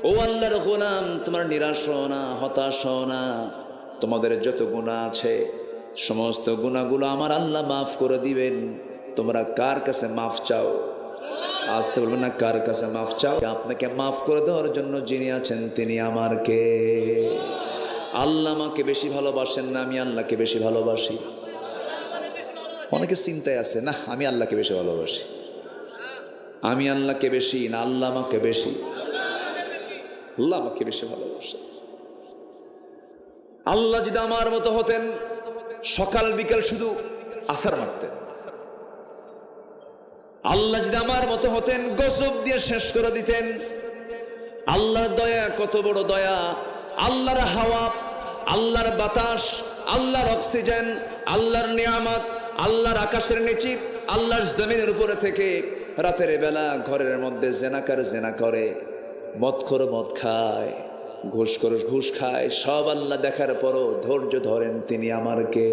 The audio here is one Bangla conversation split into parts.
ও আল্লাহর গোলাম, তোমরা নিরাশ হও না, হতাশ হও না। তোমাদের যত গুনাহ আছে সমস্ত গুনাহগুলো আমার আল্লাহ মাফ করে দিবেন। তোমরা কার কাছে মাফ চাও? আসতে বলবেন না, কার কাছে মাফ চাও? আপনাকে মাফ করে দেওয়ার জন্য যিনি আছেন তিনি আমার কে? আল্লাহ আমাকে বেশি ভালোবাসেন না আমি আল্লাহকে বেশি ভালোবাসি? অনেকে চিন্তায় আছে, না আমি আল্লাহকে বেশি ভালোবাসি, আমি আল্লাহকে বেশি না আল্লাহ আমাকে বেশি? আল্লাহ আমাকে বেশি ভালোবাসে। আল্লাহ যদি আমার মতো হতেন সকাল বিকাল শুধু আসার মারতেন। আল্লাহ যদি আমার মতো হতেন গজব দিয়ে শেষ করে দিতেন। আল্লাহর দয়া কত বড় দয়া! আল্লাহর হাওয়া, আল্লাহর বাতাস, আল্লাহর অক্সিজেন, আল্লাহর নিয়ামত, আল্লাহর আকাশের নিচে, আল্লাহর জমিনের উপরে থেকে রাতের বেলা ঘরের মধ্যে জেনাকার জেনা করে, মদখোর মদ খায়, ঘুষখোর ঘুষ খায়, সব আল্লাহ দেখার পরও ধৈর্য ধরেন তিনি আমার কে?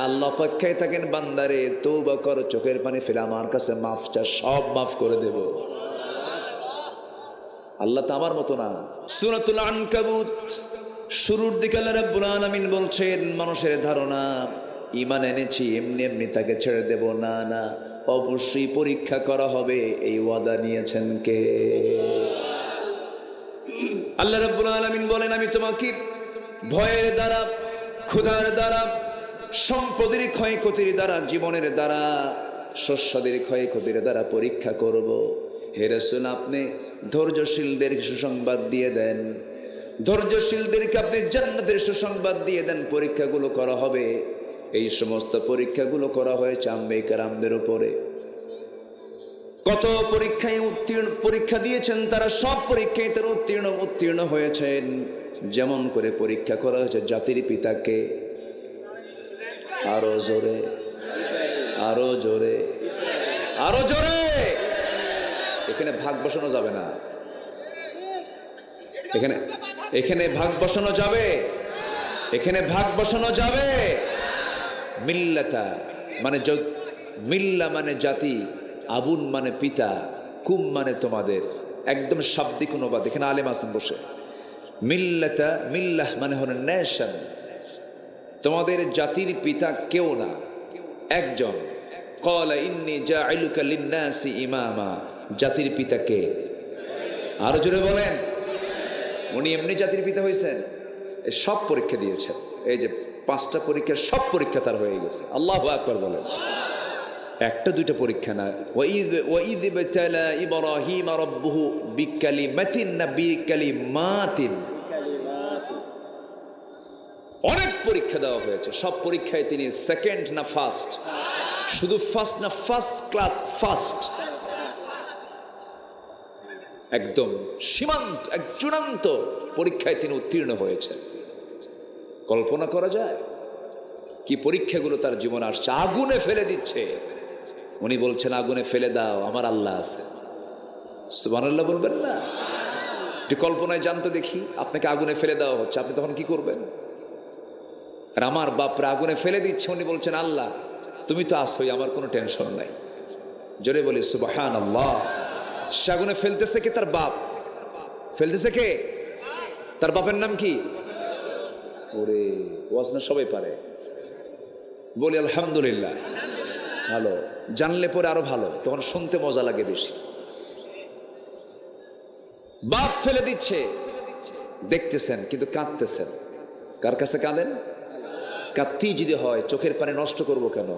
আল্লাহ অপেক্ষায় থাকেন বান্দারে তওবা কর, চোখের পানি ফেলে আমার কাছে মাফ চা, সব মাফ করে দেব। আল্লাহ তো আমার মতো না। সূরাতুল আনকাবুত শুরুর দিকে আল্লাহ রাব্বুল আলামিন বলছেন, মানুষের ধারণা ঈমান এনেছি এমনি এমনি তাকে ছেড়ে দেব, না না, অবশ্যই পরীক্ষা করা হবে। এই ওয়াদা নিয়েছেন কে? আল্লাহ রাব্বুল আলামিন বলেন, আমি তোমাকে ভয়ের দ্বারা, ক্ষুধার দ্বারা, সম্পদের ক্ষয়ক্ষতির দ্বারা, জীবনের দ্বারা, শস্যদের ক্ষয়ক্ষতির দ্বারা পরীক্ষা করব। হে রাসূল, আপনি ধৈর্যশীলদের সুসংবাদ দিয়ে দেন, ধৈর্যশীলদেরকে আপনি জান্নাতের সুসংবাদ দিয়ে দেন। পরীক্ষাগুলো করা হবে। এই সমস্ত পরীক্ষাগুলো করা হয়েছে আম্বিয়া কেরামদের উপরে। কত পরীক্ষায় পরীক্ষা দিয়েছেন তারা, সব পরীক্ষায় তারা উত্তীর্ণ হয়েছেন। যেমন করে পরীক্ষা করা হয়েছে জাতির পিতাকে। আরো জোরে, আরো জোরে, আরো জোরে। এখানে ভাগ বসানো যাবে না, এখানে এখানে ভাগ বসানো যাবে, এখানে ভাগ বসানো যাবে। মিল্লাতা মানে মিল্লা মানে জাতি, আবুন মানে পিতা, কুম মানে তোমাদের, একদম শাব্দিক অনুবাদ। এখানে আলেম আছেন বসে। মিল্লাতা, মিল্লাহ মানে হলো নেশন। তোমাদের জাতির পিতা কেউ না, একজন। ক্বালা ইন্নী জাইলুকা লিন্নাসি ইমামা। জাতির পিতা কে? আরো জোরে বলেন। উনি এমনি জাতির পিতা হয়েছেন? এই সব পরীক্ষা দিয়েছেন। এই যে 5টা পরীক্ষার সব পরীক্ষা তার হয়ে গেছে। আল্লাহু আকবার বলেন। একটা দুইটা পরীক্ষা না। ওয়াইয ইবতালা ইব্রাহিম রাব্বুহু বিকালিমাতিন না বিকালিমাতিন, অনেক পরীক্ষা দেওয়া হয়েছে। সব পরীক্ষায় তিনি সেকেন্ড না ফার্স্ট, শুধু ফার্স্ট না, ফার্স্ট ক্লাস ফার্স্ট, একদম সীমান্ত, এক চূড়ান্ত পরীক্ষায় তিনি উত্তীর্ণ হয়েছেন। কল্পনা করা যায় কি পরীক্ষাগুলো তার জীবনে আসছে। আগুনে ফেলে দিচ্ছে, উনি বলছেন আগুনে ফেলে দাও, আমার আল্লাহ আছে। সুবহানাল্লাহ বলবেন না? একটু কল্পনায় জানতে দেখি, আপনাকে আগুনে ফেলে দেওয়া হচ্ছে, আপনি তখন কি করবেন? আর আমার বাপরা আগুনে ফেলে দিচ্ছে, উনি বলছেন আল্লাহ তুমি তো আসোই, আমার কোনো টেনশন নাই। জোরে বলি সুবহানাল্লাহ। সে আগুনে ফেলতেছে কে? তার বাপ। ফেলতেছে কে? তার বাপের নাম কি? ওরে ওয়াজ না সবাই পারে, বলি আলহামদুলিল্লাহ। ভালো, জানলে পরে আরো ভালো, তখন শুনতে মজা লাগে বেশি। বাপ ফেলে দিচ্ছে, দেখতেছেন কিন্তু কাঁদতেছেন। কার কাছে কাঁদেন? কাঁদতি যদি হয় চোখের পানি নষ্ট করব কেন?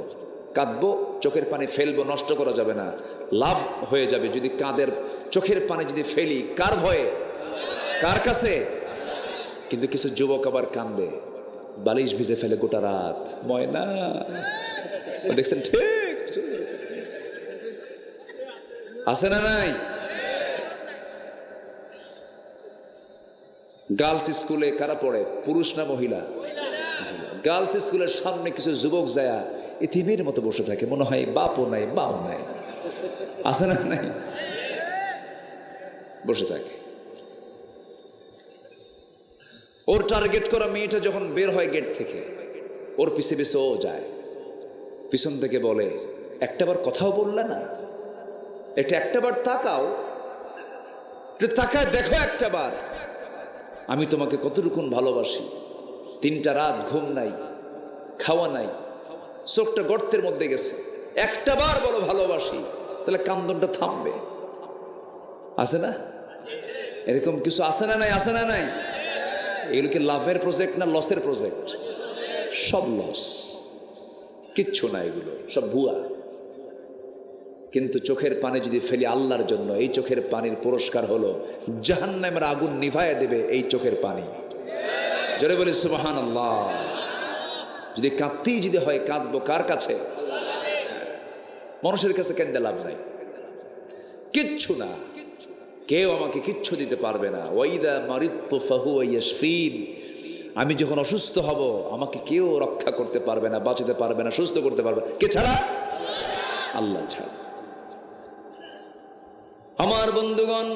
কাঁদবো, চোখের পানি ফেলবো, নষ্ট করা যাবে না, লাভ হয়ে যাবে যদি কাঁদের চোখের পানি যদি ফেলি। কার ভয়ে? কার কাছে? কিন্তু কিছু যুবক আবার কান্দে, বালিশ ভিজে ফেলে গোটা রাত। ময়না দেখছেন? ঠিক আছে না নাই? গার্লস স্কুলে কারা পড়ে? পুরুষ না মহিলা? গার্লস স্কুলের সামনে কিছু যুবক যায় ইতিমের মতো বসে থাকে, মনে হয় বাপও নাই বাও নাই, আছে না নাই? বসে থাকে। ওর টার্গেট করা মেয়েটা যখন বের হয় গেট থেকে, ওর পিছে পিছে ও যায়। পিছন থেকে বলে, একটাবার কথাও বললে না, একটাবার তাকাও। তাকায় দেখো একটা বার আমি তোমাকে কতটুকু ভালোবাসি। 3টা রাত ঘুম নাই, খাওয়া নাই, চোখটা গর্তের মধ্যে গেছে, একটা বার বলো ভালোবাসি, তাহলে কান্দনটা থামবে। আছে না এরকম কিছু? আছে না নাই? আছে না নাই? এগুলো কি লাভের প্রজেক্ট না লসের প্রজেক্ট? সব লস, কিচ্ছু না, এগুলো সব ভুয়া। কিন্তু চোখের পানি যদি ফেলি আল্লাহর জন্য, এই চোখের পানির পুরস্কার হলো জাহান্নামের আগুন নিভাইয়া দেবে এই চোখের পানি। জোরে বলি সুবহানাল্লাহ। যদি কাঁদতেই যদি হয়, কাঁদবো কার কাছে? মানুষের কাছে কেন্দে লাভ নাই, কিচ্ছু না, কেউ আমাকে কিচ্ছু দিতে পারবে না। ওয়াইদা মারিদতু ফাহুয়া ইয়াশফিন, আমি যখন অসুস্থ হব আমাকে কেউ রক্ষা করতে পারবে না, বাঁচাতে পারবে না, সুস্থ করতে পারবে না। কে ছাড়া? আল্লাহ ছাড়া। আমার বন্ধুগণ,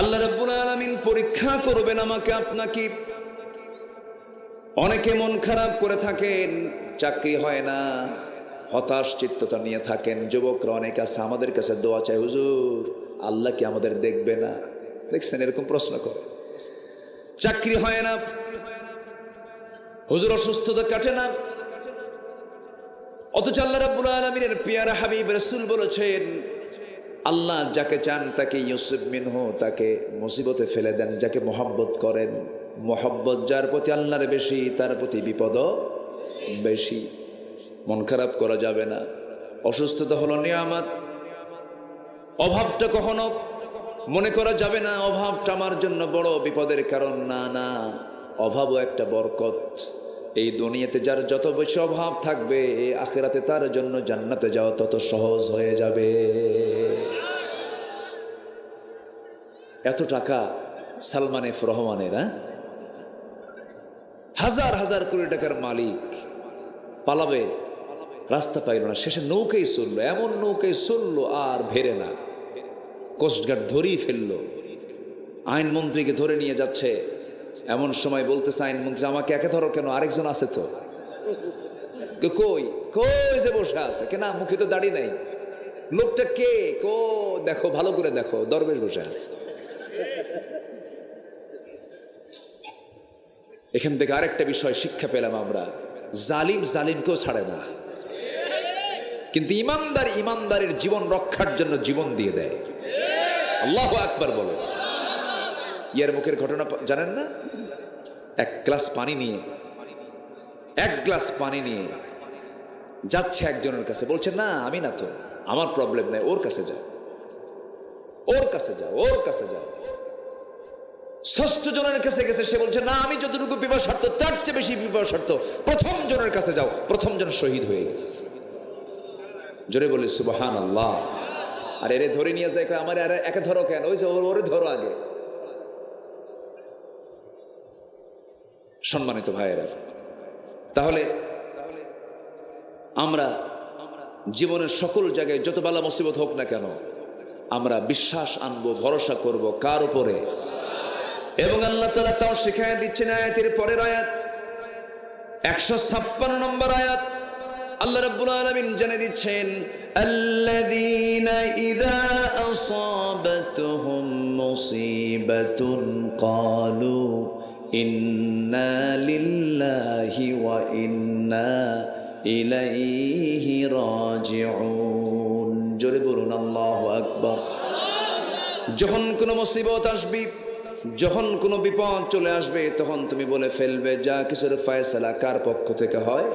আল্লাহ রাব্বুল আলামিন পরীক্ষা করবেন আমাকে আপনাকে। অনেকে মন খারাপ করে থাকেন, চাকরি হয় না, হতাশ চিত্ততা নিয়ে থাকেন। যুবকরা অনেক আছে, আমাদের কাছে দোয়া চাই, হুজুর আল্লাহ কি আমাদের দেখবে না? দেখছেন এরকম প্রশ্ন করে। চাকরি হয় না, হুজুর অসুস্থতা কাটে না, অথচ আল্লাহ রাব্বুল আলামিনের পিয়ারা হাবিব রাসূল বলেছেন, আল্লাহ যাকে চান তাকে ইউসুফ মিনহু, তাকে মুসিবতে ফেলে দেন। যাকে মহব্বত করেন, মহব্বত যার প্রতি আল্লাহর বেশি, তার প্রতি বিপদও বেশি। মন খারাপ করা যাবে না। অসুস্থতা হলো নিয়ামত, অভাবটা কখনো মনে করা যাবে না অভাবটা আমার জন্য বড় বিপদের কারণ। না না, অভাবও একটা বরকত। এই দুনিয়াতে যার যত বেশি অভাব থাকবে, আখিরাতে তার জন্য জান্নাতে যাওয়া তত সহজ হয়ে যাবে। এত টাকা সালমান এফ রহমানের, হাজার হাজার কোটি টাকার মালিক, পালাবে রাস্তা পাইল না, শেষে নৌকাই চললো। এমন নৌকাই চললো আর ভেরে না, কোস্টগার্ড ধরেই ফেললো। আইনমন্ত্রীকে ধরে নিয়ে যাচ্ছে, এমন সময় বলতেছে আইনমন্ত্রী, আমাকে একে ধরো কেন? আরেকজন আছে তো। কই কই যে বসে আছে, কেনা মুখে তো দাড়ি নাই। লোকটা কে? কো দেখো, ভালো করে দেখো, দরবেশ বসে আছে। এখান থেকে আরেকটা বিষয় শিক্ষা পেলাম আমরা, জালিম জালিমকেও ছাড়ে না, কিন্তু ইমানদার ইমানদারের জীবন রক্ষার জন্য জীবন দিয়ে দেয়। আল্লাহু আকবার বলো। ইয়ার মুখের ঘটনা জানেন না? এক গ্লাস পানি নিয়ে যাচ্ছে একজনের কাছে, বলছে না আমি না তো, আমার প্রবলেম নাই, ওর কাছে যাও, ওর কাছে যাও, ওর কাছে যাও। 6ষ্ঠ জনের কাছে গেছে, সে বলছে না আমি যতটুকু পিপাসার্থ তার চেয়ে বেশি পিপাসার্থ, প্রথম জনের কাছে যাও। প্রথম জন শহীদ হয়ে গেছে। জোরে বলি সুবহানাল্লাহ। আর এরে ধরে নিয়ে যায়, আমার একে ধরো কেন? ওই যে ওরে ধরো আগে। সম্মানিত ভাইয়েরা, তাহলে আমরা জীবনের সকল জায়গায় যত বালা মুসিবত হোক না কেন, আমরা বিশ্বাস আনবো, ভরসা করব কার উপরে? এবং আল্লাহ তাআলা তাও শিখায় দিচ্ছেন আয়াতের পরের আয়াত 156 নম্বর আয়াত। আল্লাহ রাব্বুল আলামিন জানিয়ে দিচ্ছেন, আল্লাযীনা ইযা আসাবাতুহুম মুসিবাতুন ক্বালু ইন্না লিল্লাহি ওয়া ইন্না ইলাইহি রাজিউন। জোরে বলুন আল্লাহু আকবার। যখন কোনো মুসিবত আসবে, যখন কোনো বিপদ চলে আসবে, তখন তুমি বলে ফেলবে যা কিছুর ফয়সালা কার পক্ষ থেকে হয়,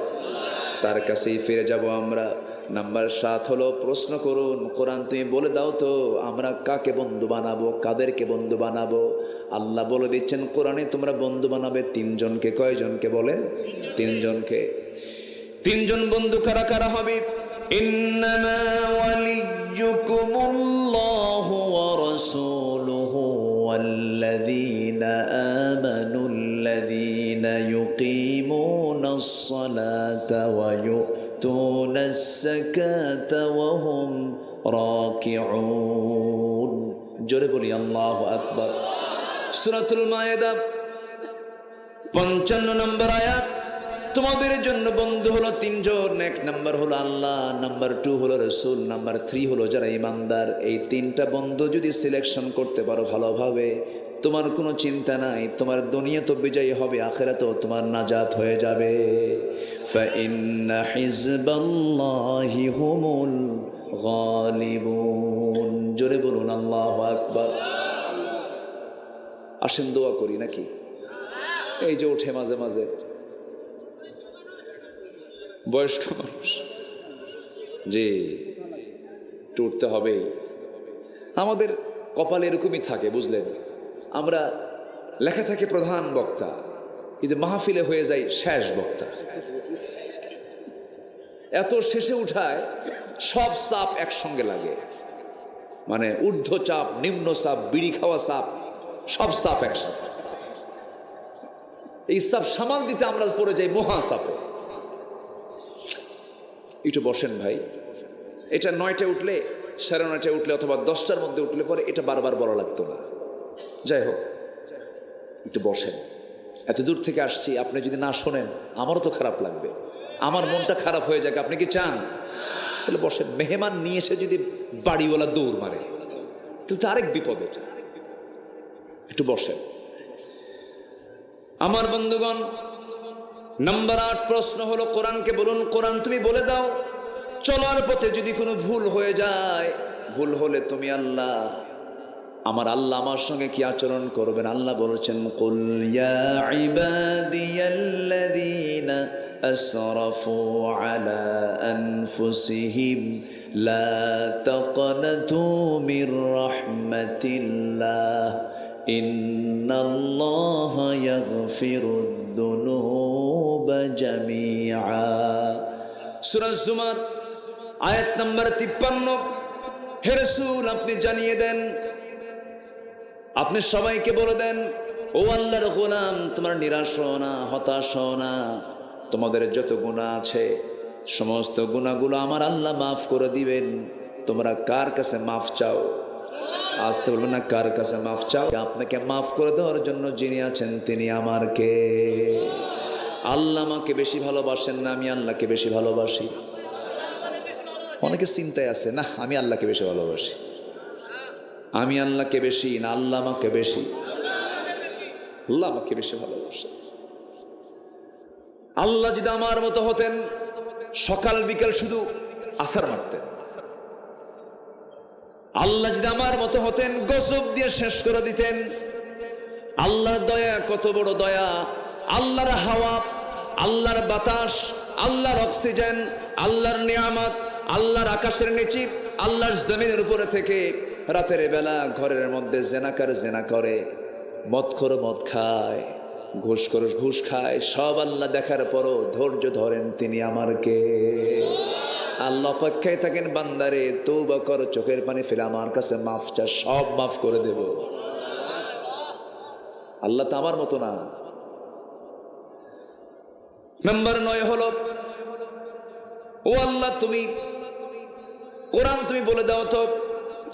তার কাছেই ফিরে যাব আমরা। নাম্বার 7 হলো প্রশ্ন করুন, কোরআন তুমি বলে দাও তো আমরা কাকে বন্ধু বানাবো, কাদেরকে বন্ধু বানাবো? আল্লাহ বলে দিচ্ছেন কোরআনে, তোমরা বন্ধু বানাবে 3 জনকে। কয়জনকে বলেন? 3 জনকে। 3 জন বন্ধু কারা কারা হবে? ইন্নামা ওয়ালিয়্যুকুমুল্লাহু ওয়া রাসূলুহু ওয়াল্লাযীনা আমানুল্লাযীনা ইউকিমুনাস সালাতা ওয়া ইউতুনাস যাকাতা ওয়া হুম রাকিউন। জোরে বলি আল্লাহু আকবার। সূরাতুল মায়েদা 55 নম্বর আয়াত, তোমাদের জন্য বন্ধু হলো তিনজন। এক নাম্বার হলো আল্লাহ, নাম্বার 2 হলো রসুল, নাম্বার 3 হলো যারা ইমানদার। এই তিনটা বন্ধু যদি সিলেকশন করতে পারো ভালোভাবে, তোমার কোনো চিন্তা নাই, তোমার দুনিয়া তো বিজয়ী হবে, আখিরাতেও তোমার নাজাত হয়ে যাবে। ফাইন্না হিজবাল্লাহি হুমুল গালিবুন। জোরে বলুন আল্লাহু আকবার। আসেন দোয়া করি নাকি? এই যে ওঠে মাঝে মাঝে বয়স্ক মানুষ, জি একটু উঠতে হবে। আমাদের কপালে এরকমই থাকে, বুঝলেন? আমরা লেখা থাকে প্রধান বক্তা, কিন্তু মাহফিলে হয়ে যায় শেষ বক্তা। এত শেষে উঠায় সব চাপ একসঙ্গে লাগে, মানে ঊর্ধ্ব চাপ, নিম্ন চাপ, বিড়ি খাওয়া চাপ, সব চাপ একসাথে। এই চাপ সামাল দিতে আমরা পড়ে যাই মহা চাপে। একটু বসেন ভাই। এটা 9টায় উঠলে, 9:30 উঠলে অথবা 10টার মধ্যে উঠলে পরে এটা বারবার বলা লাগতো না। যাই হোক, একটু বসেন। এত দূর থেকে আসছি, আপনি যদি না শোনেন আমারও তো খারাপ লাগবে, আমার মনটা খারাপ হয়ে যাক। আপনি কি চান? তাহলে বসেন। মেহমান নিয়ে এসে যদি বাড়িওয়ালা দৌড় মারে তাহলে তো আরেক বিপদ। এটা একটু বসেন। আমার বন্ধুগণ, নাম্বার 8 প্রশ্ন হলো কোরআনকে বলুন, কোরআন তুমি বলে দাও চলার পথে যদি কোনো ভুল হয়ে যায়, ভুল হলে তুমি আল্লাহ, আমার আল্লাহ আমার সঙ্গে কি আচরণ করবেন? আল্লাহ বলেছেন, কুল ইয়া ইবাদিয়াল্লাযীনা আসরাফু আলা আনফুসিহিম লা তাকনাতু মির রাহমাতিল্লাহ ইন্নাল্লাহা ইয়াগফিরুদ যুনুবা জামিআ। সূরা জুমার আয়াত নাম্বার 53। হে রাসূল, আপনি জানিয়ে দেন, আপনি সবাইকে বলে দেন, ও আল্লাহর গোলাম, তোমরা নিরাশ হও না, হতাশ হও না। তোমাদের যত গুনাহ আছে সমস্ত গুনাহগুলো আমার আল্লাহ মাফ করে দিবেন। তোমরা কার কাছে মাফ চাও? আসতে বলবেন না, কার কাছে মাফ চাও? আপনাকে মাফ করে দেওয়ার জন্য যিনি আছেন তিনি আমার কে? আল্লাহ আমাকে বেশি ভালোবাসেন না আমি আল্লাহকে বেশি ভালোবাসি? অনেকে চিন্তায় আছে, না আমি আল্লাহকে বেশি ভালোবাসি। আমি আল্লাহকে বেশি না আল্লাহ আমাকে বেশি? আল্লাহ আমাকে বেশি ভালোবাসে। আল্লাহ যদি আমার মতো হতেন, সকাল বিকাল শুধু আসার মারতেন। আল্লাহ যদি আমার মতো হতেন, গজব দিয়ে শেষ করে দিতেন। আল্লাহর দয়া কত বড় দয়া! আল্লাহর হাওয়া, আল্লাহর বাতাস, আল্লাহর অক্সিজেন, আল্লাহর নিয়ামত, আল্লাহর আকাশের নিচে, আল্লাহর জমিনের উপরে থেকে রাতের বেলা ঘরের মধ্যে জেনাকার জেনা করে, মদখোর মদ খায়, ঘুষখোর ঘুষ খায়, সব আল্লাহ দেখার পরও ধৈর্য ধরেন তিনি আমার কে? আল্লাহ অপেক্ষায় থাকেন, বান্দারে তওবা কর, চোখের পানি ফেলে আমার কাছে মাফ চা, সব মাফ করে দেব। আল্লাহ তো আমার মতো না। নাম্বার 9 হলো, ও আল্লাহ তুমি কোরআন তুমি বলে দাও তো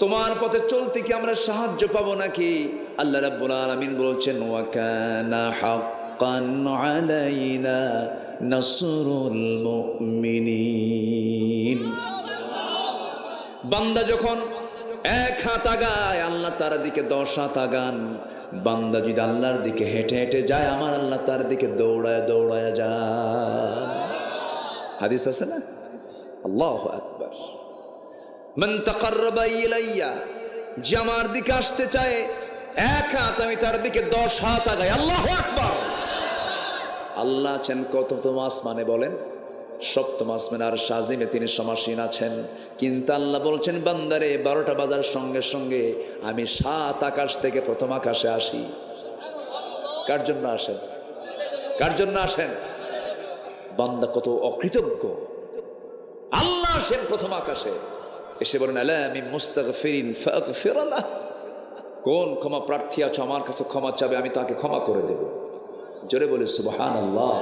তোমার পথে চলতে কি আমরা সাহায্য পাবো নাকি? আল্লাহ রাব্বুল আলামিন বলছেন, ওয়া কানা হাক্কান আলাইনা নাসরুল মুমিনিন। বান্দা যখন 1 হাত আগায় আল্লাহ তার দিকে 10 হাত আগান। বান্দা যদি আল্লাহর দিকে হেঁটে হেঁটে যায়, আমার আল্লাহ তার দিকে দৌড়ায় দৌড়ায় যান। হাদিস আছে না? আল্লাহু আকবার। মান তাকাররাবা ইলাইয়া, যে আমার দিকে আসতে চায় 1 হাত, আমি তার দিকে 10 হাত আগাই। আল্লাহু আকবার। আল্লাহ আছেন কততম আসমানে বলেন? 7ম আসমানে, আর শাজিমে তিনি সমাসীন আছেন। কিন্তু আল্লাহ বলছেন, বান্দারে 12টা বাজার সঙ্গে সঙ্গে আমি 7 আকাশ থেকে প্রথম আকাশে আসি। কার জন্য আসেন? কার জন্য আসেন? বান্দা কত অকৃতজ্ঞ। আল্লাহ আসেন প্রথম আকাশে, এসে বলেন, আলা মিন মুস্তাগফিরিন ফাগফির লাহ। কোন ক্ষমা প্রার্থী আছো আমার কাছে ক্ষমা চাবে, আমি তাকে ক্ষমা করে দেব। জোরে বলে সুবহানাল্লাহ।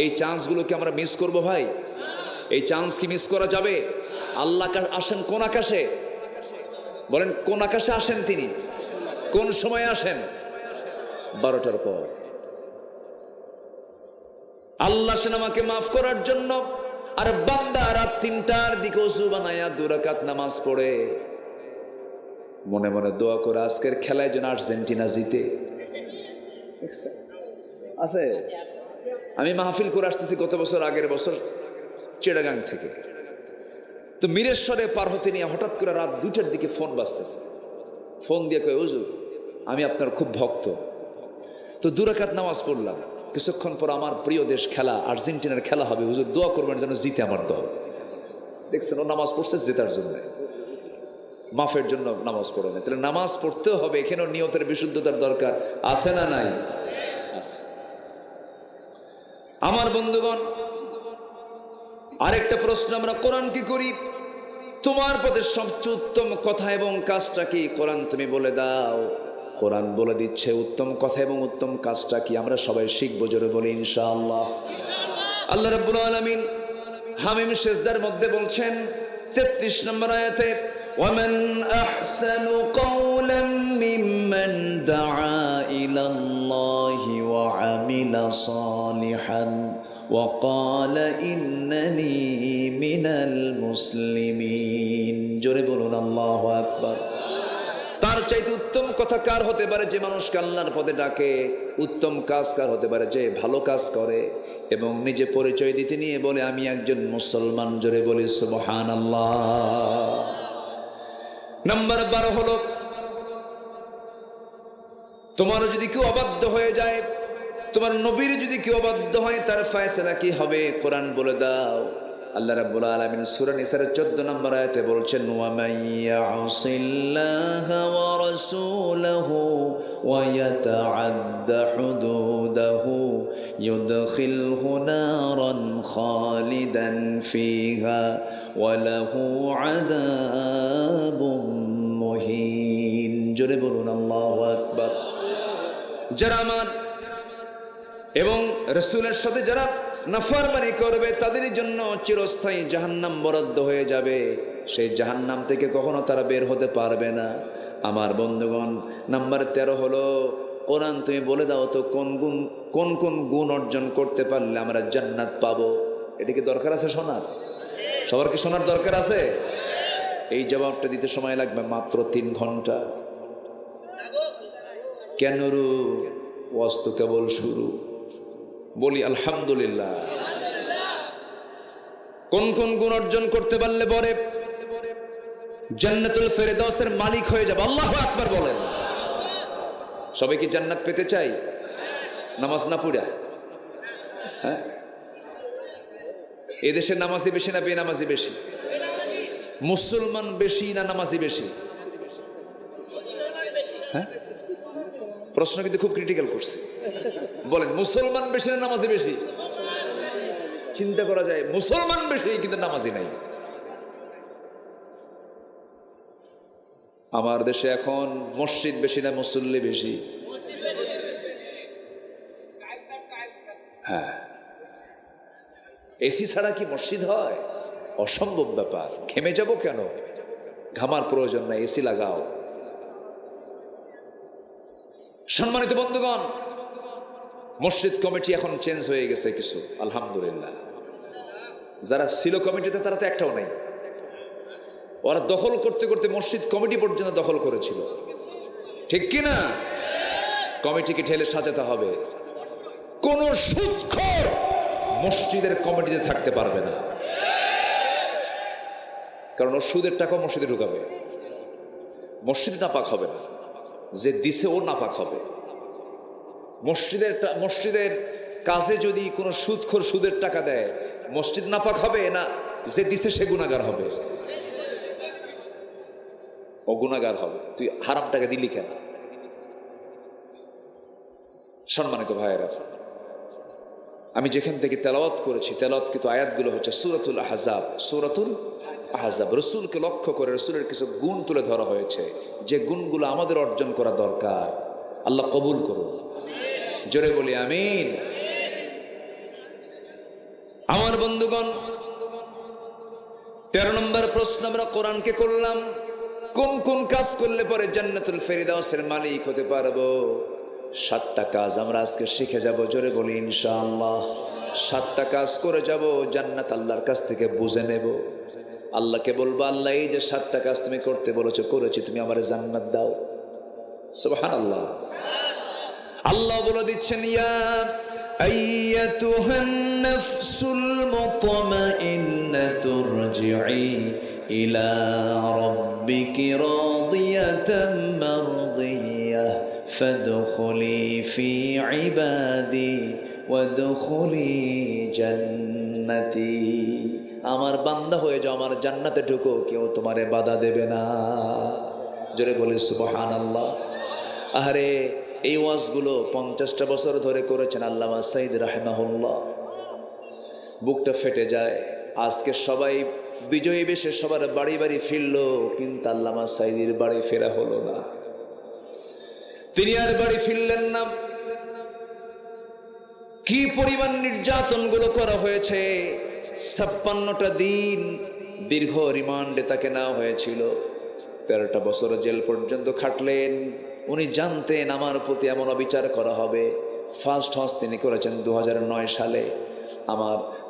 এই চান্সগুলোকে আমরা মিস করব ভাই? এই চান্স কি মিস করা যাবে? আল্লাহ আসেন কোন আকাশে? বলেন, কোন আকাশে আসেন তিনি? কোন সময় আসেন? 12টার পর। আল্লাহ সেন আমাকে মাফ করার জন্য। আর বান্দা রাত ৩টার দিকে ওযু বানায়া ২ রাকাত নামাজ পড়ে মনে মনে দোয়া করে আজকের খেলায় যেন আর্জেন্টিনা জিতে। আছে, আমি মাহফিল করে আসতেছি গত বছর, আগের বছর চিটাগাং থেকে। তো মিরেশ্বরে পার হতে নিয়ে হঠাৎ করে রাত ২টার দিকে ফোন বাজতেছে। ফোন দিয়ে কয়, হুজুর আমি আপনার খুব ভক্ত, তো ২ রাকাত নামাজ পড়লাম, কিছুক্ষণ পর আমার প্রিয় দেশ খেলা, আর্জেন্টিনার খেলা হবে, হুজুর দোয়া করবেন যেন জিতে আমার দল। দেখছেন, ও নামাজ পড়ছে জেতার জন্য, মাফের জন্য নামাজ পড়ে না। তাহলে নামাজ পড়তেও হবে, এখানেও নিয়তের বিশুদ্ধতার দরকার আছে না নাই? আছে। আমার বন্ধুগণ, আরেকটা প্রশ্ন আমরা কোরআন কি করি? তোমার পথে সবচেয়ে উত্তম কথা এবং কাজটা কি? কোরআন তুমি বলে দাও। কোরআন বলে দিচ্ছে উত্তম কথা এবং উত্তম কাজটা কি। আমরা সবাই শিখবো, জোরে বলি ইনশাআল্লাহ। আল্লাহ রাব্বুল আলামিন হামিম সেজদার মধ্যে বলছেন ৩৩ নম্বর আয়াতে, ওয়ামান আহসানু কাওলাম মিম্মান দাআ ইলাল্লাহি ওয়া আমিলা সালিহান ওয়া ক্বালা ইন্নানি মিনাল মুসলিমিন। জোরে বলুন আল্লাহু আকবার। তার চাইতে উত্তম কথা কার হতে পারে? যে মানুষকে আল্লাহর পথে ডাকে। উত্তম কাজ কার হতে পারে? যে ভালো কাজ করে এবং নিজে পরিচয় দিতে নিয়ে বলে আমি একজন মুসলমান। জোরে বলি সুবহানাল্লাহ। নাম্বার 12 হলো, তোমার যদি কেউ অবাধ্য হয়ে যায়, তোমার নবীর যদি কেউ অবাধ্য হয়, তার ফয়সালা কি হবে? কোরআন বলে দাও। আল্লাহ রাব্বুল আলামিন সূরা নিসার 14 নম্বর আয়াতে বলছেন, ওয়া মাইয়াসিল্লাহা ওয়া রাসূলাহু ওয়া ইয়াতাআদ্দা হুদুদাহু ইউদখিলহু নারান খালিদান ফিহা ওয়া লাহু আযাবুম মুহিন। জোরে বলুন আল্লাহু আকবার। যারা আমার এবং রাসূলের সাথে যারা নাফরমানি করবে, তাদের জন্য চিরস্থায়ী জাহান্নাম বরাদ্দ হয়ে যাবে। সেই জাহান্নাম থেকে কখনো তারা বের হতে পারবে না। আমার বন্ধুগণ, নাম্বার 13 হলো, কোরআন তুমি বলে দাও তো কোন কোন গুণ অর্জন করতে পারলে আমরা জান্নাত পাবো। এটা কি দরকার আছে শোনার? সবার কি শোনার দরকার আছে? এই জবাবটা দিতে সময় লাগবে মাত্র 3 ঘন্টা। কেন রু? ওয়াজ তো কেবল শুরু। বলি আলহামদুলিল্লাহ। কোন কোন গুণ অর্জন করতে পারলে পরে জান্নাতুল ফেরদাউসের মালিক হয়ে যাবে? আল্লাহু আকবার বলেন। সবাই কি জান্নাত পেতে চাই? নামাজ না পড়া? হ্যাঁ, এদেশে নামাজি বেশি না বেনামাজি বেশি? মুসলমান বেশি না নামাজি বেশি? হ্যাঁ, প্রশ্ন কিন্তু খুব ক্রিটিক্যাল করছে। বলেন, মুসলমান বেশি না নামাজি বেশি? চিন্তা করা যায়, মুসলমান বেশি কিন্তু নামাজি নাই। আমার দেশে এখন মসজিদ বেশি না মুসল্লি বেশি? হ্যাঁ, এসি ছাড়া কি মসজিদ হয়? অসম্ভব ব্যাপার। ঘেমে যাব কেন? ঘামার প্রয়োজন নাই, এসি লাগাও। সম্মানিত বন্ধুগণ, মসজিদ কমিটি এখন চেঞ্জ হয়ে গেছে কিছু, আলহামদুলিল্লাহ। যারা ছিল কমিটিতে তারা তো একটাও নাই। ওরা দখল করতে করতে মসজিদ কমিটি পর্যন্ত দখল করেছিল, ঠিক কিনা? কমিটিকে ঠেলে সাজাতে হবে। কোন সুদখোর মসজিদের কমিটিতে থাকতে পারবে না, কারণ ও সুদের টাকা মসজিদে ঢুকাবে। মসজিদে নাপাক হবে না, যে দিছে ও নাপাক হবে। মসজিদের কাজে যদি কোনো সুদখোর সুদের টাকা দেয়, মসজিদ নাপাক হবে না, যে দিছে সে গুনাহগার হবে। ও গুনাহগার হবে। তুই হারাম টাকা দিলি কেন? সম্মানিত ভাইয়েরা, আমি যেখান থেকে তেলাওয়াত করেছি, তেলাওয়াতকৃত আয়াতগুলো হচ্ছে সূরাতুল আহজাব। সূরাতুল আহজাব রসুলকে লক্ষ্য করে রসুলের কিছু গুণ তুলে ধরা হয়েছে, যে গুণগুলো আমাদের অর্জন করা দরকার। আল্লাহ কবুল করুন, জোরে বলি আমিন। আমার বন্ধুগণ, 13 নম্বর প্রশ্ন আমরা কোরআনকে করলাম, কোন কোন কাজ করলে পরে জান্নাতুল ফেরদাউসের মালিক হতে পারবো? 7টা কাজ আমরা আজকে শিখে যাব, জোরে বলি ইনশাআল্লাহ। 7টা কাজ করে যাব, জান্নাত আল্লাহর কাছ থেকে বুঝে নেব। আল্লাহকে বলবো, আল্লাহ এই যে 7টা কাজ তুমি করতে বলেছো, করেছি, তুমি আমারে জান্নাত দাও। সুবহানাল্লাহ। আল্লাহ বলে দিচ্ছেন, ইয়া আইয়াতুহান নাফসুল মুতমাইন্নাতু রজিই ইলা রাব্বিকি রাদিয়াতাম মারদিয়াহ ফাদখুলি ফি ইবাদি ওয়াদখুলি জান্নাতি। আমার বান্দা হয়ে যাও, আমার জান্নাতে ঢুকো, কেউ তোমারে বাধা দেবে না। জোরে বলে সুবহানাল্লাহ। আরে এই ওয়াজগুলো 50টা বছর ধরে করেছেন আল্লামা সাঈদ রাহিমাহুল্লাহ। বুকটা ফেটে যায়। আজকে সবাই বিজয়ী বেশে সবার বাড়ি বাড়ি ফিরলো, কিন্তু আল্লামা সাঈদীর বাড়ি ফেরা হলো না। তিনি আর বাড়ি ফিরলেন না। কি পরিমাণ নির্যাতন গুলো করা হয়েছে। 56টা দিন দীর্ঘ রিমান্ডে তাকে নেওয়া হয়েছিল। 13টা বছর জেল পর্যন্ত খাটলেন। উনি জানতেন আমার প্রতি এমন অবিচার করা হবে। ফার্স্ট হজ তিনি করেছেন 2009 সালে।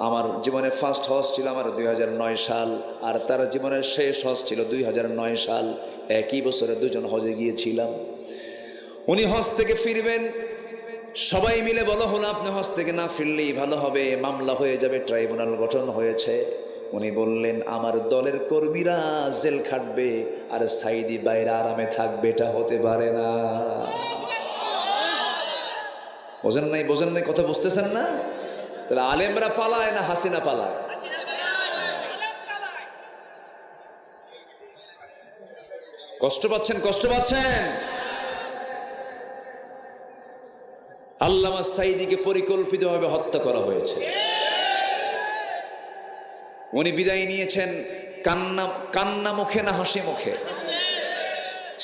আমার জীবনে ফার্স্ট হজ ছিল আমার 2009 সাল, আর তার জীবনের শেষ হজ ছিল 2009 সাল। একই বছরে দুজন হজে গিয়েছিলাম। উনি হজ থেকে ফিরবেন, সবাই মিলে বলা হলো আপনি হজ থেকে না ফিরলেই ভালো হবে, মামলা হয়ে যাবে, ট্রাইব্যুনাল গঠন হয়েছে। উনি বললেন আমার দলের কর্মীরা জেল খাটবে আর সাঈদী বাইরে আরামে থাকবে, এটা হতে পারে না। বোঝেন নাই কথা বুঝতেছেন না? তাহলে আলেমরা পালায় না হাসিনা পালায়? কষ্ট পাচ্ছেন। আল্লামা সাঈদীকে পরিকল্পিতভাবে হত্যা করা হয়েছে। উনি বিদায় নিয়েছেন কান্না মুখে না হাসি মুখে?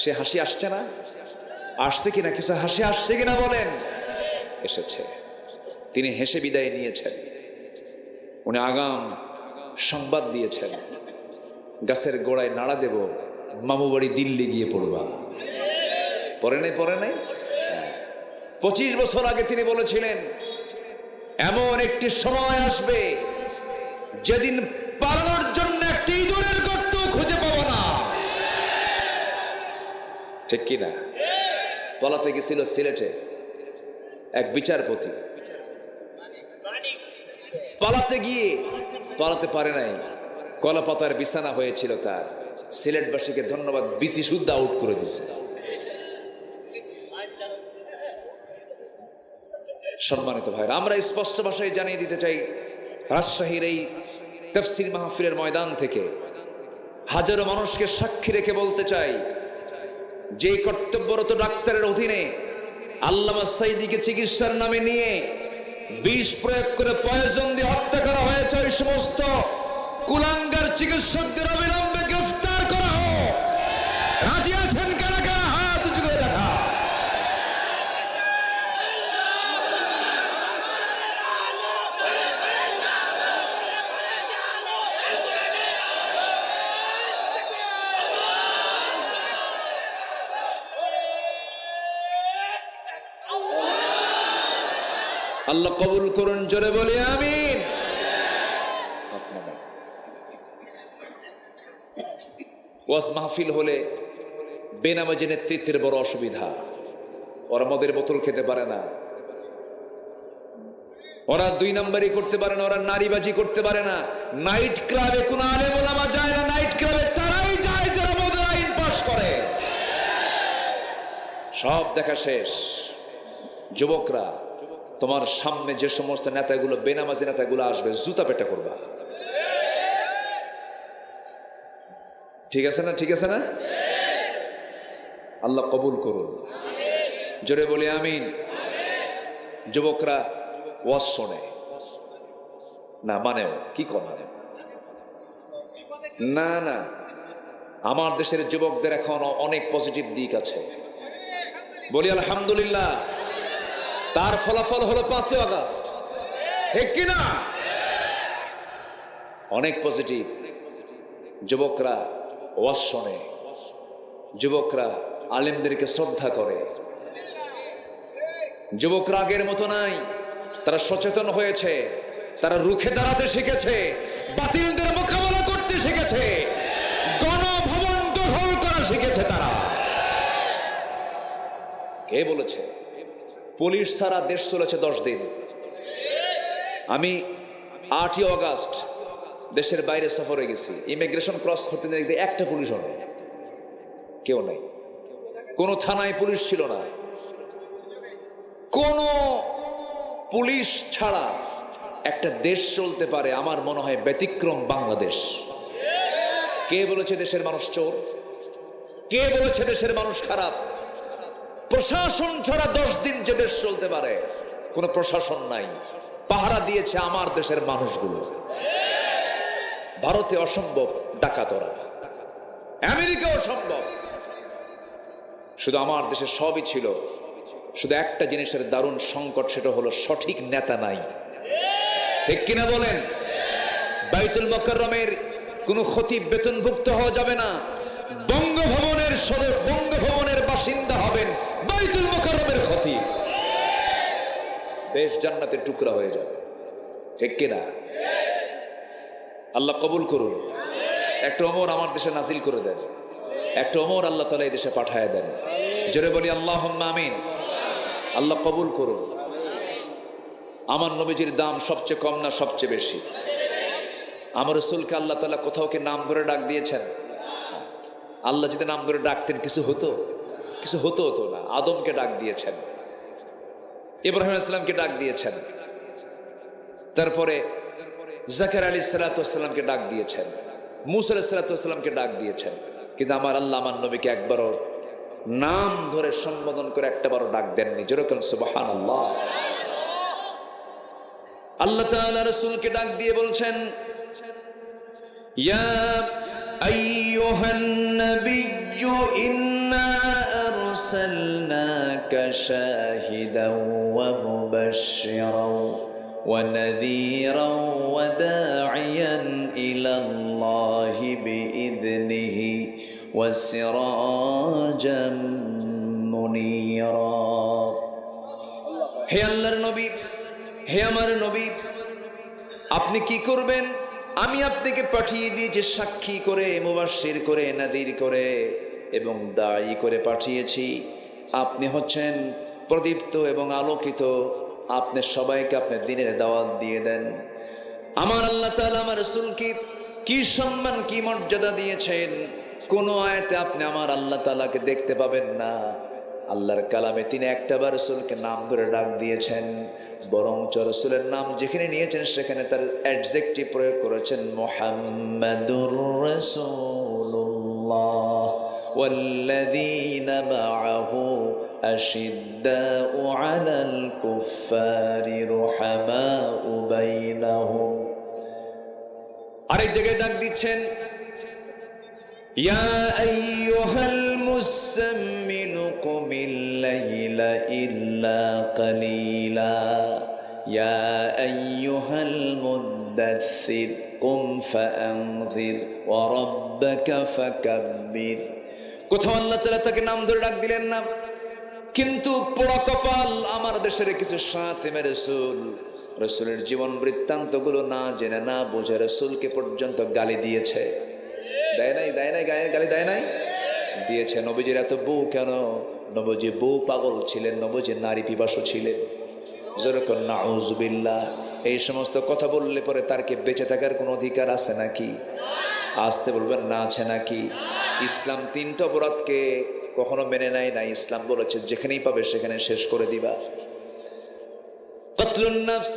সে হাসি আসছে না? আসছে কিনা? কিছু হাসি আসছে কিনা বলেন? এসেছে। তিনি হেসে বিদায় নিয়েছেন। উনি আগাম সংবাদ দিয়েছেন, গাছের গোড়ায় নাড়া দেব, মামু বাড়ি দিল্লি গিয়ে পড়বা। পরে নাই 25 বছর আগে তিনি বলেছিলেন এমন একটি সময় আসবে যেদিন পালানোর জন্য একটি ইঁদুরের গর্ত খুঁজে পাবো না। ঠিক কিনা? পলাতে গেছিল সিলেটে এক বিচারপতি। পালাতে পারে নাই, কলা পাতার বিছানা হয়েছিল তার। সিলেটবাসীকে ধন্যবাদ, বিসি শুদ্ধ আউট করে দিছে। সম্মানিত ভাইরা, আমরা স্পষ্ট ভাষায় জানিয়ে দিতে চাই, রাজশাহীর এই তাফসীর মাহফিলের ময়দান থেকে হাজারো মানুষকে সাক্ষী রেখে বলতে চাই, যে কর্তব্যরত ডাক্তারের অধীনে আল্লামা সাঈদীকে চিকিৎসার নামে নিয়ে বিষ প্রয়োগ করে পয়জন দিয়ে হত্যা করা হয়েছে, ওই সমস্ত কুলাঙ্গার চিকিৎসকদের অবিলম্বে গ্রেফতার করা হোক। রাজি আছেন কারা কারা? হাত উঁচু করে দেখা। আল্লাহ কবুল করুন, জোরে বলি আমিন। ওয়াজ মাহফিল হলে বেনামাজি নেতৃত্বের বড় অসুবিধা। ওরা মদের বোতল খেতে পারে না, ওরা 2 নাম্বারই করতে পারে না, ওরা নারীবাজি করতে পারে না। নাইট ক্লাবে কোন আলেম ওলামা যায় না, নাইট ক্লাবে তারাই যায় যারা মদের আইন পাস করে। সব দেখা শেষ। যুবকরা, তোমার সামনে যে সমস্ত নেতাগুলো বেনামাজি নেতাগুলো আসবে, জুতা পেটা করবা। ঠিক আছে না? আল্লাহ কবুল করুন, জোরে বলি আমিন। যুবকরা ওয়াজ শোনে না, মানেও কি করে না। আমার দেশের যুবকদের এখন অনেক পজিটিভ দিক আছে, বলি আলহামদুলিল্লাহ। তার ফলাফল হলো 5 আগস্ট, ঠিক কিনা? অনেক পজিটিভ। যুবকরা ওয়াজ শোনে, যুবকরা আলেমদেরকে শ্রদ্ধা করে, যুবকরা আগের মতো নাই, তারা সচেতন হয়েছে। তারা রুখে দাঁড়াতে শিখেছে, বাতিলদের মোকাবেলা করতে শিখেছে, গণভবন দখল করা শিখেছে তারা। কে বলেছে পুলিশ ছাড়া দেশ চলেছে 10 দিন? আমি 8ই অগাস্ট দেশের বাইরে সফরে গেছি, ইমিগ্রেশন ক্রস করতে দেখতে একটা পুলিশও নেই, কেউ নেই, কোনো থানায় পুলিশ ছিল না। কোন পুলিশ ছাড়া একটা দেশ চলতে পারে আমার মনে হয় ব্যতিক্রম বাংলাদেশ। কে বলেছে দেশের মানুষ চোর? কে বলেছে দেশের মানুষ খারাপ? প্রশাসন ছাড়া 10 দিন যে দেশ চলতে পারে, কোনো প্রশাসন নাই, পাহারা দিয়েছে আমার দেশের মানুষগুলো। ভারতে অসম্ভব ডাকাতরা, আমেরিকা অসম্ভব, শুধু আমার দেশে সবই ছিল, শুধু একটা জিনিসের দারুণ সংকট, সেটা হলো সঠিক নেতা নাই। ঠিক কিনা বলেন? বাইতুল মুকাররমের কোন খতিব বেতনভুক্ত হওয়া যাবে না, বঙ্গভবনের বাসিন্দা হবেন বাইতুল মুকাররমের খতিব, বেশ জান্নাতের টুকরা হয়ে যাবে। ঠিক কিনা? আল্লাহ কবুল করুন। একটা ওমর আমার দেশে নাজিল করে দেন, একটা ওমর আল্লাহ তাআলা এই দেশে পাঠায় দেন। জোরে বলি আল্লাহুম্মা আমিন। আল্লাহ কবুল করুন। আমার নবীজির দাম সবচেয়ে কম না সবচেয়ে বেশি? আমার রাসূলকে আল্লাহ তাআলা কোথাও কি নাম ধরে ডাক দিয়েছেন? আল্লাহ যদি নাম ধরে ডাকতেন কিছু হতো? কিছু হতো না। আদমকে ডাক দিয়েছেন, ইব্রাহিম আলাইহিস সালামকে ডাক দিয়েছেন, তারপরে জাকারিয়া আলাইহিস সালাতুয়াসসালামকে ডাক দিয়েছেন, মূসা আলাইহিস সালাতুয়াসসালামকে ডাক দিয়েছেন, কিন্তু আমার আল্লাহ আমার নবীকে একবারও নাম ধরে সম্বোধন করে একটাবারও ডাক দেননি। জোরে বলেন সুবহানাল্লাহ। আল্লাহ তাআলা রাসূলকে ডাক দিয়ে বলছেন, ইয়া আইয়ুহান নাবিয়্যু ইন্না আরসালনাকা শাহিদাও ওয়া মুবাশশিরাও ওয়া নাযীরাও ওয়া দা'iয়ান ইলাল্লাহি বিইذনিহি ওয়া সিরাজাম মুনীরা। হে আল্লাহর নবী, হে আমার নবী, আপনি কি করবেন? আমি আপনাকে পাঠিয়ে দিয়েছি সাক্ষী করে, মুবাশশির করে, নাযীর করে এবং দায়ী করে পাঠিয়েছি। আপনি হচ্ছেন প্রদীপ্ত এবং আলোকিত। আপনি সবাইকে আপনার দ্বীনের দাওয়াত দিয়ে দেন। আমার আল্লাহ তাআলা আমার রাসূলকে কি সম্মান, কি মর্যাদা দিয়েছেন, কোন আয়াতে আপনি আমার আল্লাহ তাআলাকে দেখতে পাবেন না। আল্লাহর কালামে তিনি একটাবার রাসূলকে নাম ধরে ডাক দিয়েছেন, বরং রাসূলের নাম যেখানে নিয়েছেন সেখানে তার অ্যাডজেক্টিভ প্রয়োগ করেছেন, মুহাম্মাদুর রাসূলুল্লাহ ওয়াল্লাযীনা মাআহু আশিদ্দাউ আলাল কুফফারি রুহামাউ বাইনাহুম। আরেক জায়গায় ডাক দিচ্ছেন, ইয়া আইয়ুহাল মুসাম্মিলু কুমিল লাইলা ইল্লা কালিলা ইয়া আইয়ুহাল মুদ্দাথির কুম ফাআনযির ওয়া রাব্বাকা ফাকাব্বির। কোথাও আল্লাহ তাআলা তাকে নাম ধরে ডাক দিলেন না, কিন্তু পোড়া কপাল আমার দেশের কিছু সাথীমে রাসূল রাসূলের জীবন বৃত্তান্তগুলো না জেনে না বুঝে রাসূলকে পর্যন্ত গালি দিয়েছে। দেয় নাই? গালি দেয় নাই? দিয়েছে। নবীজির এত বউ কেন? নবীজি বউ পাগল ছিলেন, নবীজি নারী পিপাসু ছিলেন। যেরকম নাউযুবিল্লাহ। এই সমস্ত কথা বললে পরে তার কি বেঁচে থাকার কোনো অধিকার আছে নাকি? আসতে বলবেন না, আছে নাকি? ইসলাম 3টা অপরাধকে কখনো মেনে নেয় না। ইসলাম বলেছে যেখানেই পাবে সেখানে শেষ করে দিবা। কতলুন নাফস,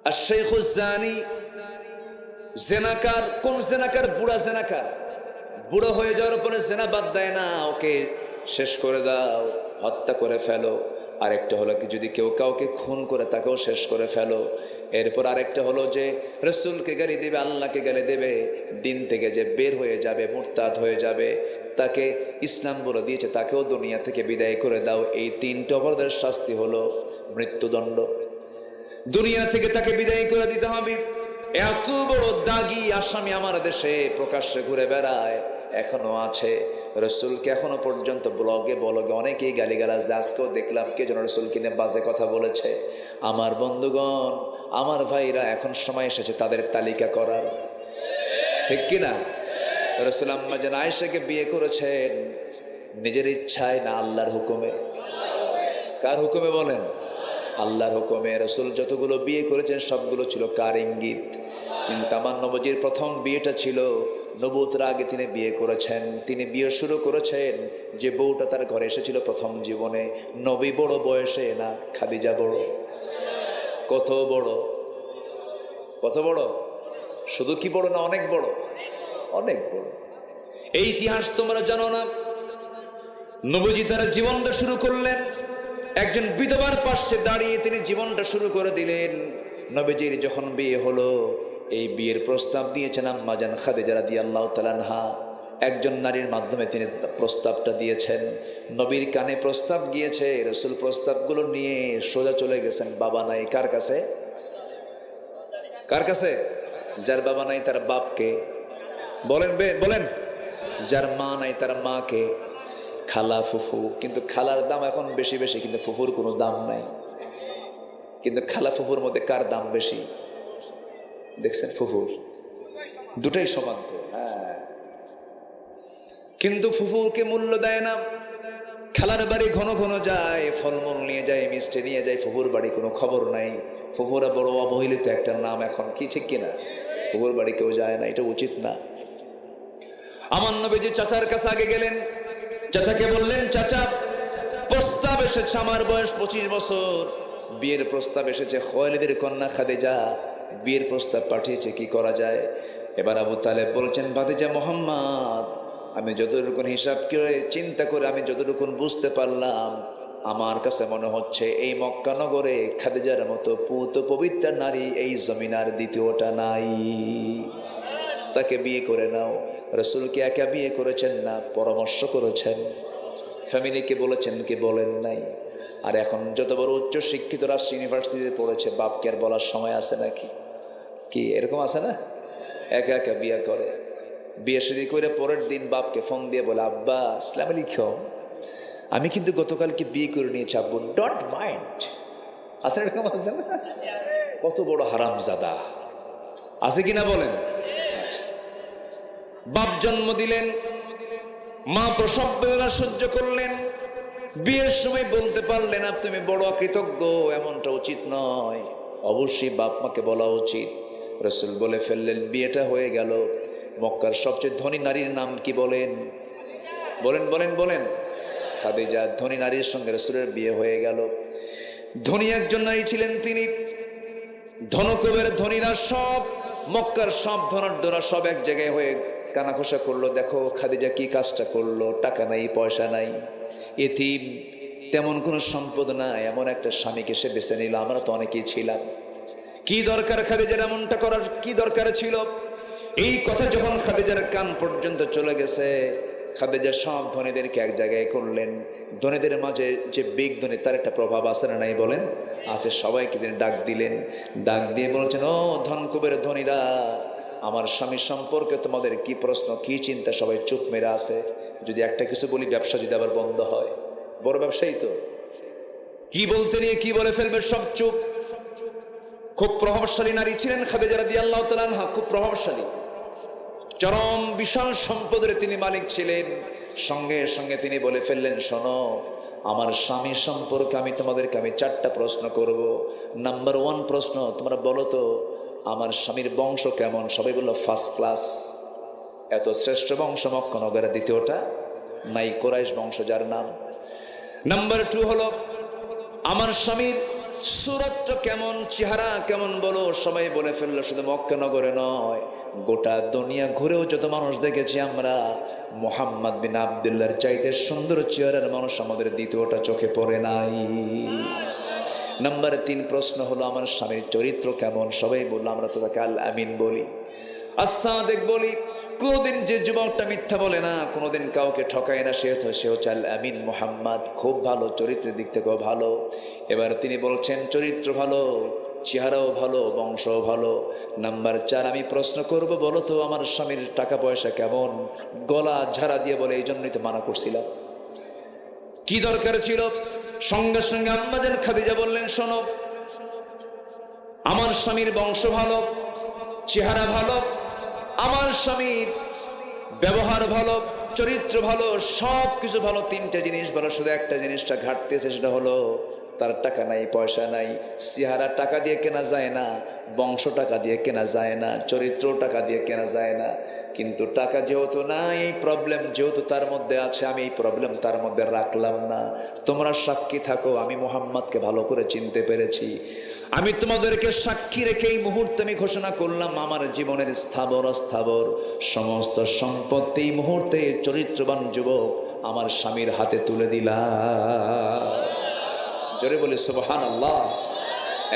আশ-শাইখুজ জানি, জেনাকার। কোন জেনাকার? বুড়া জেনাকার। বুড়ো হয়ে যাওয়ার পরে জেনা বাদ দেয় না, ওকে শেষ করে দাও, হত্যা করে ফেলো। আরেকটা হলো কি, যদি কেউ কাউকে খুন করে তাকেও শেষ করে ফেলো। এরপর আরেকটা হলো যে রাসূলকে গালি দেবে, আল্লাহকে গালি দেবে, দিন থেকে যে বের হয়ে যাবে, মুরতাদ হয়ে যাবে, তাকে ইসলাম বলে দিয়েছে তাকেও দুনিয়া থেকে বিদায় করে দাও। এই 3টা অপরাধের শাস্তি হলো মৃত্যুদণ্ড। দুনিয়া থেকে তাকে বিদায় করে দিতে হবে। এত বড় দাগী আসামি আমার দেশে প্রকাশ্যে ঘুরে বেড়ায়, এখনো আছে। রসুলকে এখনো পর্যন্ত ব্লগে অনেকেই গালিগালাজ দেয়। আজকেও দেখলাম কে যেন রসুলকে নিয়ে বাজে কথা বলেছে। আমার বন্ধুগণ, আমার ভাইরা, এখন সময় এসেছে তাদের তালিকা করার, ঠিক কিনা? রসুল আম্মা যেন আয়েশাকে বিয়ে করেছেন নিজের ইচ্ছায় না আল্লাহর হুকুমে? কার হুকুমে বলেন? আল্লাহর হুকুমে। রসুল যতগুলো বিয়ে করেছেন সবগুলো ছিল কার ইঙ্গিত? কিন্তু আমার নবীজির প্রথম বিয়েটা ছিল নবুয়তের আগে তিনি বিয়ে করেছেন। তিনি বিয়ে শুরু করেছেন যে বউটা তার ঘরে এসেছিল প্রথম জীবনে। নবী বড় বয়সে না খাদিজা বড়? কত বড়? কত বড়? শুধু কি বড় না অনেক বড়? অনেক বড়। এই ইতিহাস তোমরা জানো না? নবীজি তার জীবনটা শুরু করলেন একজন বিধবার পাশে দাঁড়িয়ে, তিনি জীবনটা শুরু করে দিলেন। নবীজির যখন বিয়ে হলো, এই বিয়ের প্রস্তাব দিয়েছেন আম্মা জান খাদিজা রাদিয়াল্লাহু তাআলা আনহা। একজন নারীর মাধ্যমে তিনি প্রস্তাবটা দিয়েছেন। নবীর কানে প্রস্তাব গিয়েছে, রসুল প্রস্তাবগুলো নিয়ে সোজা চলে গেছেন বাবা নাই কার কাছে? কার কাছে? যার বাবা নাই তার বাপকে। বলেন বলেন, যার মা নাই তার মাকে। খালা ফুফু, কিন্তু খালার দাম এখন বেশি বেশি, কিন্তু ফুফুর কোনো দাম নাই। কিন্তু খালা ফুফুর মধ্যে কার দাম বেশি দেখছেন? ফুফুর। দুটাই সমান তো, হ্যাঁ। কিন্তু ফুফুকে মূল্য দেয় না। খালার বাড়ি ঘন ঘন যায়, ফলমূল নিয়ে যায়, মিষ্টি নিয়ে যায়, ফুফুর বাড়ি কোনো খবর নাই। ফুফুরা বড় অবহেলিত একটা নাম এখন, কি ঠিক কিনা? ফুফুর বাড়ি কেউ যায় না, এটা উচিত না। আমার নবীজি চাচার কাছে আগে গেলেন, চাচাকে বললেন, চাচা প্রস্তাব এসেছে, আমার বয়স 25 বছর, বিয়ের প্রস্তাব এসেছে, খুয়াইলিদের কন্যা খাদিজা বিয়ের প্রস্তাব পাঠিয়েছে, কি করা যায়? এবার আবু তালেব বলছেন, ভাতিজা মুহাম্মদ, আমি যতটুকু হিসাব করে চিন্তা করে আমি যতটুকু বুঝতে পারলাম, আমার কাছে মনে হচ্ছে এই মক্কা নগরে খাদিজার মতো পুত পবিত্র নারী এই জমিনার দ্বিতীয়টা নাই। তাকে বিয়ে করে নাও। রসুলকে একা বিয়ে করেছেন না, পরামর্শ করেছেন, ফ্যামিলিকে বলেছেন কি বলেন নাই? আর এখন যত বড় উচ্চ শিক্ষিত রাষ্ট্র ইউনিভার্সিটিতে পড়েছে, বাপকে আর বলার সময় আছে নাকি? কি এরকম আছে না? একা একা বিয়ে করে, বিয়ে শুরু করে পরের দিন বাপকে ফোন দিয়ে বলে, আব্বা আসসালামু আলাইকুম, আমি কিন্তু গতকালকে বিয়ে করে নিয়েছি আব্বু, ডোন্ট মাইন্ড। আছে এরকম? আছে না? কত বড় হারামজাদা, আছে কিনা বলেন? বাপ জন্ম দিলেন, মা প্রসব বেদনা সহ্য করলেন, বিয়ের সময় বলতে পারলেন না তুমি বড় অকৃতজ্ঞ, এমনটা উচিত নয়, অবশ্যই বাপ মাকে বলা উচিত। রসুল বলে ফেললেন, বিয়েটা হয়ে গেল। মক্কার সবচেয়ে ধনী নারীর নাম কি বলেন? বলেন বলেন বলেন। খাদিজা। ধনী নারীর সঙ্গে রসুলের বিয়ে হয়ে গেল। ধনী একজন নারী ছিলেন তিনি। ধনকুবের ধনীরা সব, মক্কার সব ধনাঢ্যরা সব এক জায়গায় হয়ে কানাঘোষা করলো, দেখো খাদিজা কি কাজটা করলো, টাকা নাই পয়সা নাই, এতিম, তেমন কোনো সম্পদ নাই, এমন একটা স্বামীকে সে বেছে নিল। আমরা তো অনেকেই ছিলাম, কি দরকার খাদিজার এমনটা করার, কি দরকার ছিল? এই কথা যখন খাদিজার কান পর্যন্ত চলে গেছে, খাদিজা সব ধনীদেরকে এক জায়গায় করলেন। ধনীদের মাঝে যে বিগ ধনী, তার একটা প্রভাব আছে না নাই বলেন? আছে। সবাইকে তিনি ডাক দিলেন, ডাক দিয়ে বলছেন, ও ধনকুবের ধনীরা, আমার স্বামী সম্পর্কে তোমাদের কি প্রশ্ন, কি চিন্তা? সবাই চুপ মেরে আছে। যদি একটা কিছু বলি, ব্যবসা যদি আবার বন্ধ হয়, বড় ব্যবসায়ী তো, কি বলতে নিয়ে কি বলে ফেলবে, সব চুপ। খুব প্রভাবশালী নারী ছিলেন খাদিজা রাদিয়াল্লাহু তাআলা আনহা, খুব প্রভাবশালী, চরম বিশাল সম্পদের তিনি মালিক ছিলেন। সঙ্গে সঙ্গে তিনি বলে ফেললেন, শোনো, আমার স্বামী সম্পর্কে আমি তোমাদেরকে 4টা প্রশ্ন করব। নাম্বার 1 প্রশ্ন, তোমরা বলো তো আমার স্বামীর বংশ কেমন? সবাই বললো ফার্স্ট ক্লাস। এত শ্রেষ্ঠ বংশ মক্কা নগরে দ্বিতীয়টা নাই, কুরাইশ বংশ যার নাম। নাম্বার 2 হলো আমার স্বামীর সুরতটা কেমন, চেহারা কেমন বলো? সবাই বলে ফেললো, শুধু মক্কা নগরে নয়, গোটা দুনিয়া ঘুরেও যত মানুষ দেখেছি আমরা, মুহাম্মদ বিন আব্দুল্লাহর চাইতে সুন্দর চেহারার মানুষ আমাদের দ্বিতীয়টা চোখে পড়ে নাই। নাম্বার 3 প্রশ্ন হলো আমার স্বামীর চরিত্র কেমন? সবাই বললো, আমরা তো তাকে আল আমিন বলি, আস-সাদিক বলি। কোনদিন যে যুবকটা মিথ্যা বলে না, কোনদিন কাউকে ঠকায় না, সে হচ্ছে আল আমিন মুহাম্মদ। খুব ভালো, চরিত্রের দিক থেকেও ভালো। এবার তিনি বলছেন, চরিত্র ভালো, চেহারাও ভালো, বংশও ভালো। নাম্বার 4, আমি প্রশ্ন করব, বলো তো আমার স্বামীর টাকা পয়সা কেমন? গলা ঝাড়া দিয়ে বলে, এই জন্যই তো মানা করছিলাম। কি দরকার ছিল? সঙ্গে সঙ্গে আম্মাজান খাদিজা বললেন, শোনো, আমার স্বামীর বংশ ভালো, চেহারা ভালো, আমার স্বামীর ব্যবহার ভালো, চরিত্র ভালো, সব কিছু ভালো, 3টা জিনিস ভালো, শুধু একটা জিনিসটা ঘাটতি আছে, সেটা হলো তার টাকা নাই, পয়সা নাই। চেহারা টাকা দিয়ে কেনা যায় না, বংশ টাকা দিয়ে কেনা যায় না, চরিত্র টাকা দিয়ে কেনা যায় না। কিন্তু টাকা যেহেতু নাই, প্রবলেম যেহেতু তার মধ্যে আছে, আমি এই প্রবলেম তার মধ্যে রাখলাম না। তোমরা সাক্ষী থাকো, আমি মুহাম্মদকে ভালো করে চিনতে পেরেছি। আমি তোমাদেরকে সাক্ষী রেখে এই মুহূর্তে আমি ঘোষণা করলাম, আমার জীবনের স্থাবর অস্থাবর সমস্ত সম্পত্তি এই মুহূর্তে চরিত্রবান যুবক আমার স্বামীর হাতে তুলে দিলাম। জোরে বলি সুবহানাল্লাহ।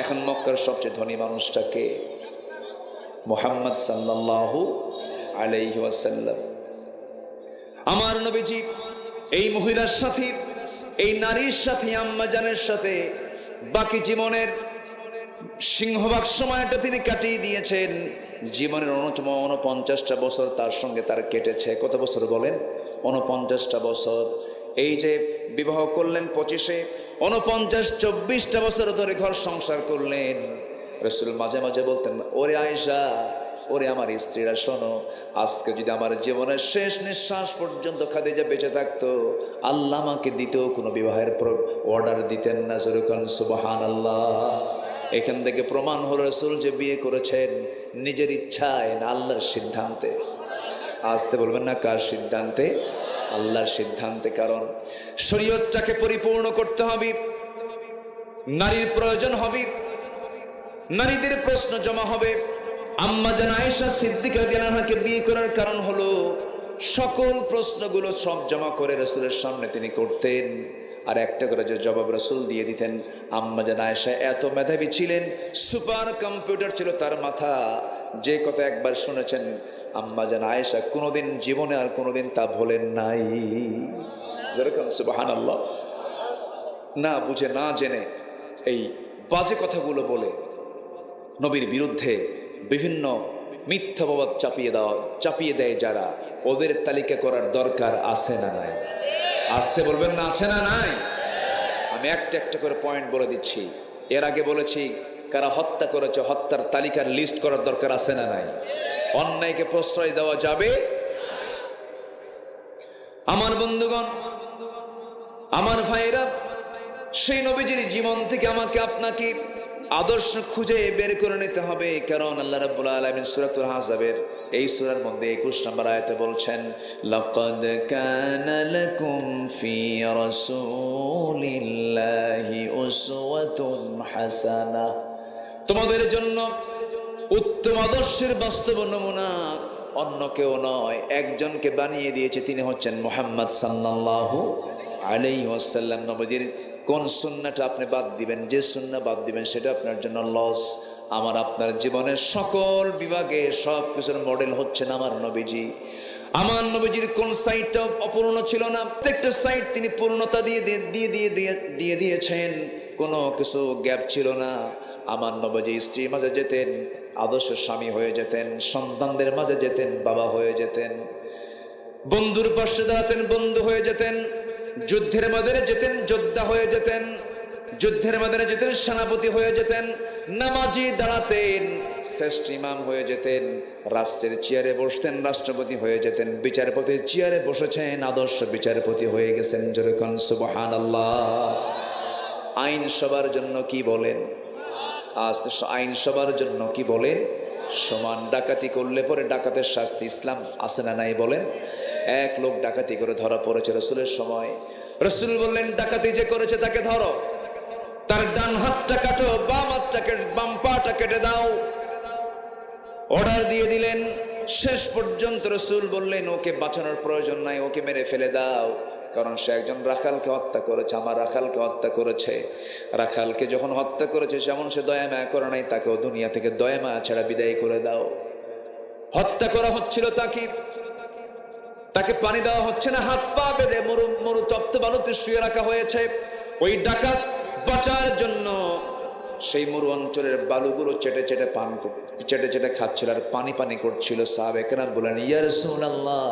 এখন মক্কার সবচেয়ে ধনী মানুষটাকে মুহাম্মদ সাল্লাল্লাহু আলাইহি ওয়াসাল্লাম। আমার নবীজি এই মহিলার সাথে, এই নারীর সাথে, আম্মাজানের সাথে বাকি জীবনের সিংহভাগ সময়টা তিনি কাটিয়ে দিয়েছেন। জীবনের 49টা বছর তার সঙ্গে তার কেটেছে। কত বছর বলেন? 49টা বছর। এই যে বিবাহ করলেন 25-এ, 49-24টা বছর ধরে ঘর সংসার করলেন। রাসূল মাঝে মাঝে বলতেন, ওরে আয়েশা, ওরে আমার স্ত্রীরা, শোনো, আজকে যদি আমার জীবনের শেষ নিঃশ্বাস পর্যন্ত খাদিজা বেঁচে থাকতো, আল্লাহ আমাকে দ্বিতীয় কোনো বিবাহের অর্ডার দিতেন না। যেরকম সুবহানাল্লাহ। এখান থেকে প্রমাণ হলো রাসূল যে বিয়ে করেছেন নিজের ইচ্ছায় না আল্লাহর সিদ্ধান্তে। আসতে বলবেন না, কার সিদ্ধান্তে? আল্লাহর সিদ্ধান্তে। কারণ শরীয়তটাকে পরিপূর্ণ করতে হবে, নারীর প্রয়োজন হবে, নারীদের প্রশ্ন জমা হবে। আম্মাজান আয়েশা সিদ্দিকা রাদিয়াল্লাহু আনহাকে বিয়ে করার কারণ হলো সকল প্রশ্নগুলো সব জমা করে রাসূলের সামনে তিনি করতেন, আর একটা করে যে জবাব রাসূল দিয়ে দিতেন। আম্মাজান আয়েশা এত মেধাবী ছিলেন, সুপার কম্পিউটার ছিল তার মাথা। যে কথা একবার শুনেছেন আম্মাজান আয়েশা কোনোদিন জীবনে আর কোনোদিন তা ভোলেন নাই। যেরকম সুবহানাল্লাহ। না বুঝে না জেনে এই বাজে কথাগুলো বলে নবীর বিরুদ্ধে বিভিন্ন মিথ্যাবাদ চাপিয়ে দেয় যারা, ওদের তালিকা করার দরকার আছে না নাই? আসতে বলবেন না, আছে না নাই? আমি একটা একটা করে পয়েন্ট বলে দিচ্ছি। এর আগে বলেছি কারা হত্যা করেছে, হত্যার তালিকার লিস্ট করার দরকার আছে না নাই? অন্যায়কে প্রশ্রয় দেওয়া যাবে? আমার বন্ধুগণ, আমার ভাইরা, সেই নবীজির জীবন থেকে আমাকে আপনাকে আদর্শ খুঁজে বের করে নিতে হবে। কারণ আল্লাহ রাব্বুল আলামিন সূরাতুল আহজাবের এই সূরার মধ্যে 21 নম্বর আয়াতে বলছেন, লাকাদ কানা লাকুম ফি রাসূলিল্লাহি উসওয়াতুন হাসানাহ, তোমাদের জন্য উত্তম আদর্শের বাস্তব নমুনা অন্য কেউ নয়, একজনকে বানিয়ে দিয়েছে, তিনি হচ্ছেন মুহাম্মদ সাল্লাল্লাহু আলাইহি ওয়াসাল্লাম। নবীজির কোন সুন্নাহটা আপনি বাদ দিবেন, যে সুন্নাহ বাদ দিবেন সেটা আপনার জন্য লস। আমার আপনার জীবনের সকল বিভাগে সব কিছুর মডেল হচ্ছেন আমার নবীজি। আমার নবীজির কোন সাইডটা অপূর্ণ ছিল না, প্রত্যেকটা সাইড তিনি পূর্ণতা দিয়ে দিয়েছেন, কোনো কিছু গ্যাপ ছিল না। আমার নবীজি স্ত্রীর মাঝে যেতেন, আদর্শ স্বামী হয়ে যেতেন, সন্তানদের মাঝে যেতেন, বাবা হয়ে যেতেন, বন্ধুর পাশে দাঁড়াতেন, বন্ধু হয়ে যেতেন, যুদ্ধের ময়দানে যেতেন, যোদ্ধা হয়ে যেতেন, যুদ্ধের ময়দানে যেতেন, সেনাপতি হয়ে যেতেন, নামাজি দাঁড়াতেন, শ্রেষ্ঠ ইমাম হয়ে যেতেন, রাষ্ট্রের চেয়ারে বসতেন, রাষ্ট্রপতি হয়ে যেতেন, বিচারপতির চেয়ারে বসেছেন, আদর্শ বিচারপতি হয়ে গেছেন। যেরকম সুবহানাল্লাহ। আইন সবার জন্য কি বলেন? আজ আইন সবার জন্য কি বলেন? সমান। ডাকাতি করলে পরে ডাকাতের শাস্তি ইসলাম আছে না নাই বলেন? এক লোক ডাকাতি করে ধরা পড়েছে রাসূলের সময়। রাসূল বললেন, ডাকাতি যে করেছে তাকে ধরো, তার ডান হাতটা কাটো, বাম পাটা কেটে দাও। অর্ডার দিয়ে দিলেন। শেষ পর্যন্ত রাসূল বললেন, ওকে বাঁচানোর প্রয়োজন নাই, ওকে মেরে ফেলে দাও, কারণ সে একজন রাখালকে হত্যা করেছে, আমার রাখালকে হত্যা করেছে। রাখালকে যখন হত্যা করেছে যেমন সে দয়া মায়া করে নাই, তাকেও দুনিয়া থেকে দয়া মায়া ছাড়া বিদায় করে দাও। হত্যা করা হচ্ছিল তাকে পানি দেওয়া হচ্ছে না, হাত পা বেঁধে মরু তপ্ত বালুতে শুয়ে রাখা হয়েছে। ওই ডাকাত বাঁচার জন্য সেই মরু অঞ্চলের বালুগুলো চেটে চেটে চেটে চেটে খাচ্ছিল আর পানি পানি করছিল। সাহাবায়ে কেরাম বলেন, ইয়া রাসূলুল্লাহ,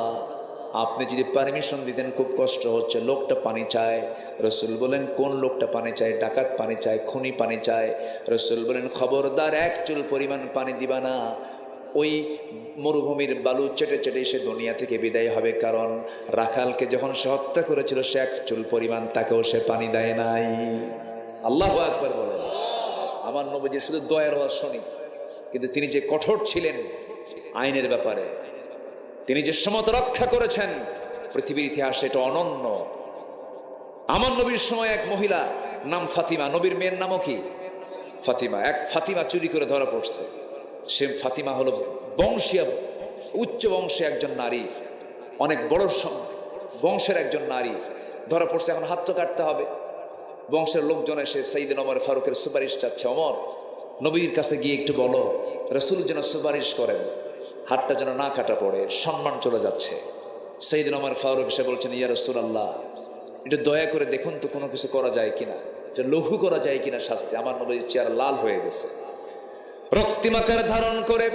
আপনি যদি পারমিশন দিতেন, খুব কষ্ট হচ্ছে, লোকটা পানি চায়। রসুল বলেন, কোন লোকটা পানি চায়? ডাকাত পানি চায়, খুনি পানি চায়। রসুল বলেন, খবরদার, এক চুল পরিমাণ পানি দিবা না। ওই মরুভূমির বালু চেটে চেটে সে দুনিয়া থেকে বিদায় হবে, কারণ রাখালকে যখন সে হত্যা করেছিল সে এক চুল পরিমাণ তাকেও সে পানি দেয় নাই। আল্লাহু আকবার বলেন। আমার নবীজি শুধু দয়ার ওয়াজ শুনি, কিন্তু তিনি যে কঠোর ছিলেন আইনের ব্যাপারে, তিনি যে সমতা রক্ষা করেছেন পৃথিবীর ইতিহাসে এটা অনন্য। আমার নবীর সময় এক মহিলা, নাম ফাতিমা, নবীর মেয়ের নামও কি? ফাতিমা। এক ফাতিমা চুরি করে ধরা পড়ছে। সে ফাতিমা হলো বংশীয়, উচ্চ বংশে একজন নারী, অনেক বড় বংশের একজন নারী ধরা পড়ছে। এখন হাত তো কাটতে হবে। বংশের লোকজন এসে সাইয়েদনা ওমর ফারুকের সুপারিশ চাচ্ছে। ওমর, নবীর কাছে গিয়ে একটু বলো রাসূল যেন সুপারিশ করেন, হাতটা যেন না কাটা পড়ে, সম্মান চলে যাচ্ছে। সাইয়েদনা ওমর ফারুক এসে বলছেন, ইয়া রাসূলুল্লাহ, এটা দয়া করে দেখুন তো কোনো কিছু করা যায় কিনা, এটা লঘু করা যায় কিনা শাস্তি। আমার নবীর চেহারা লাল হয়ে গেছে, রক্তিমাকার ধারণ করে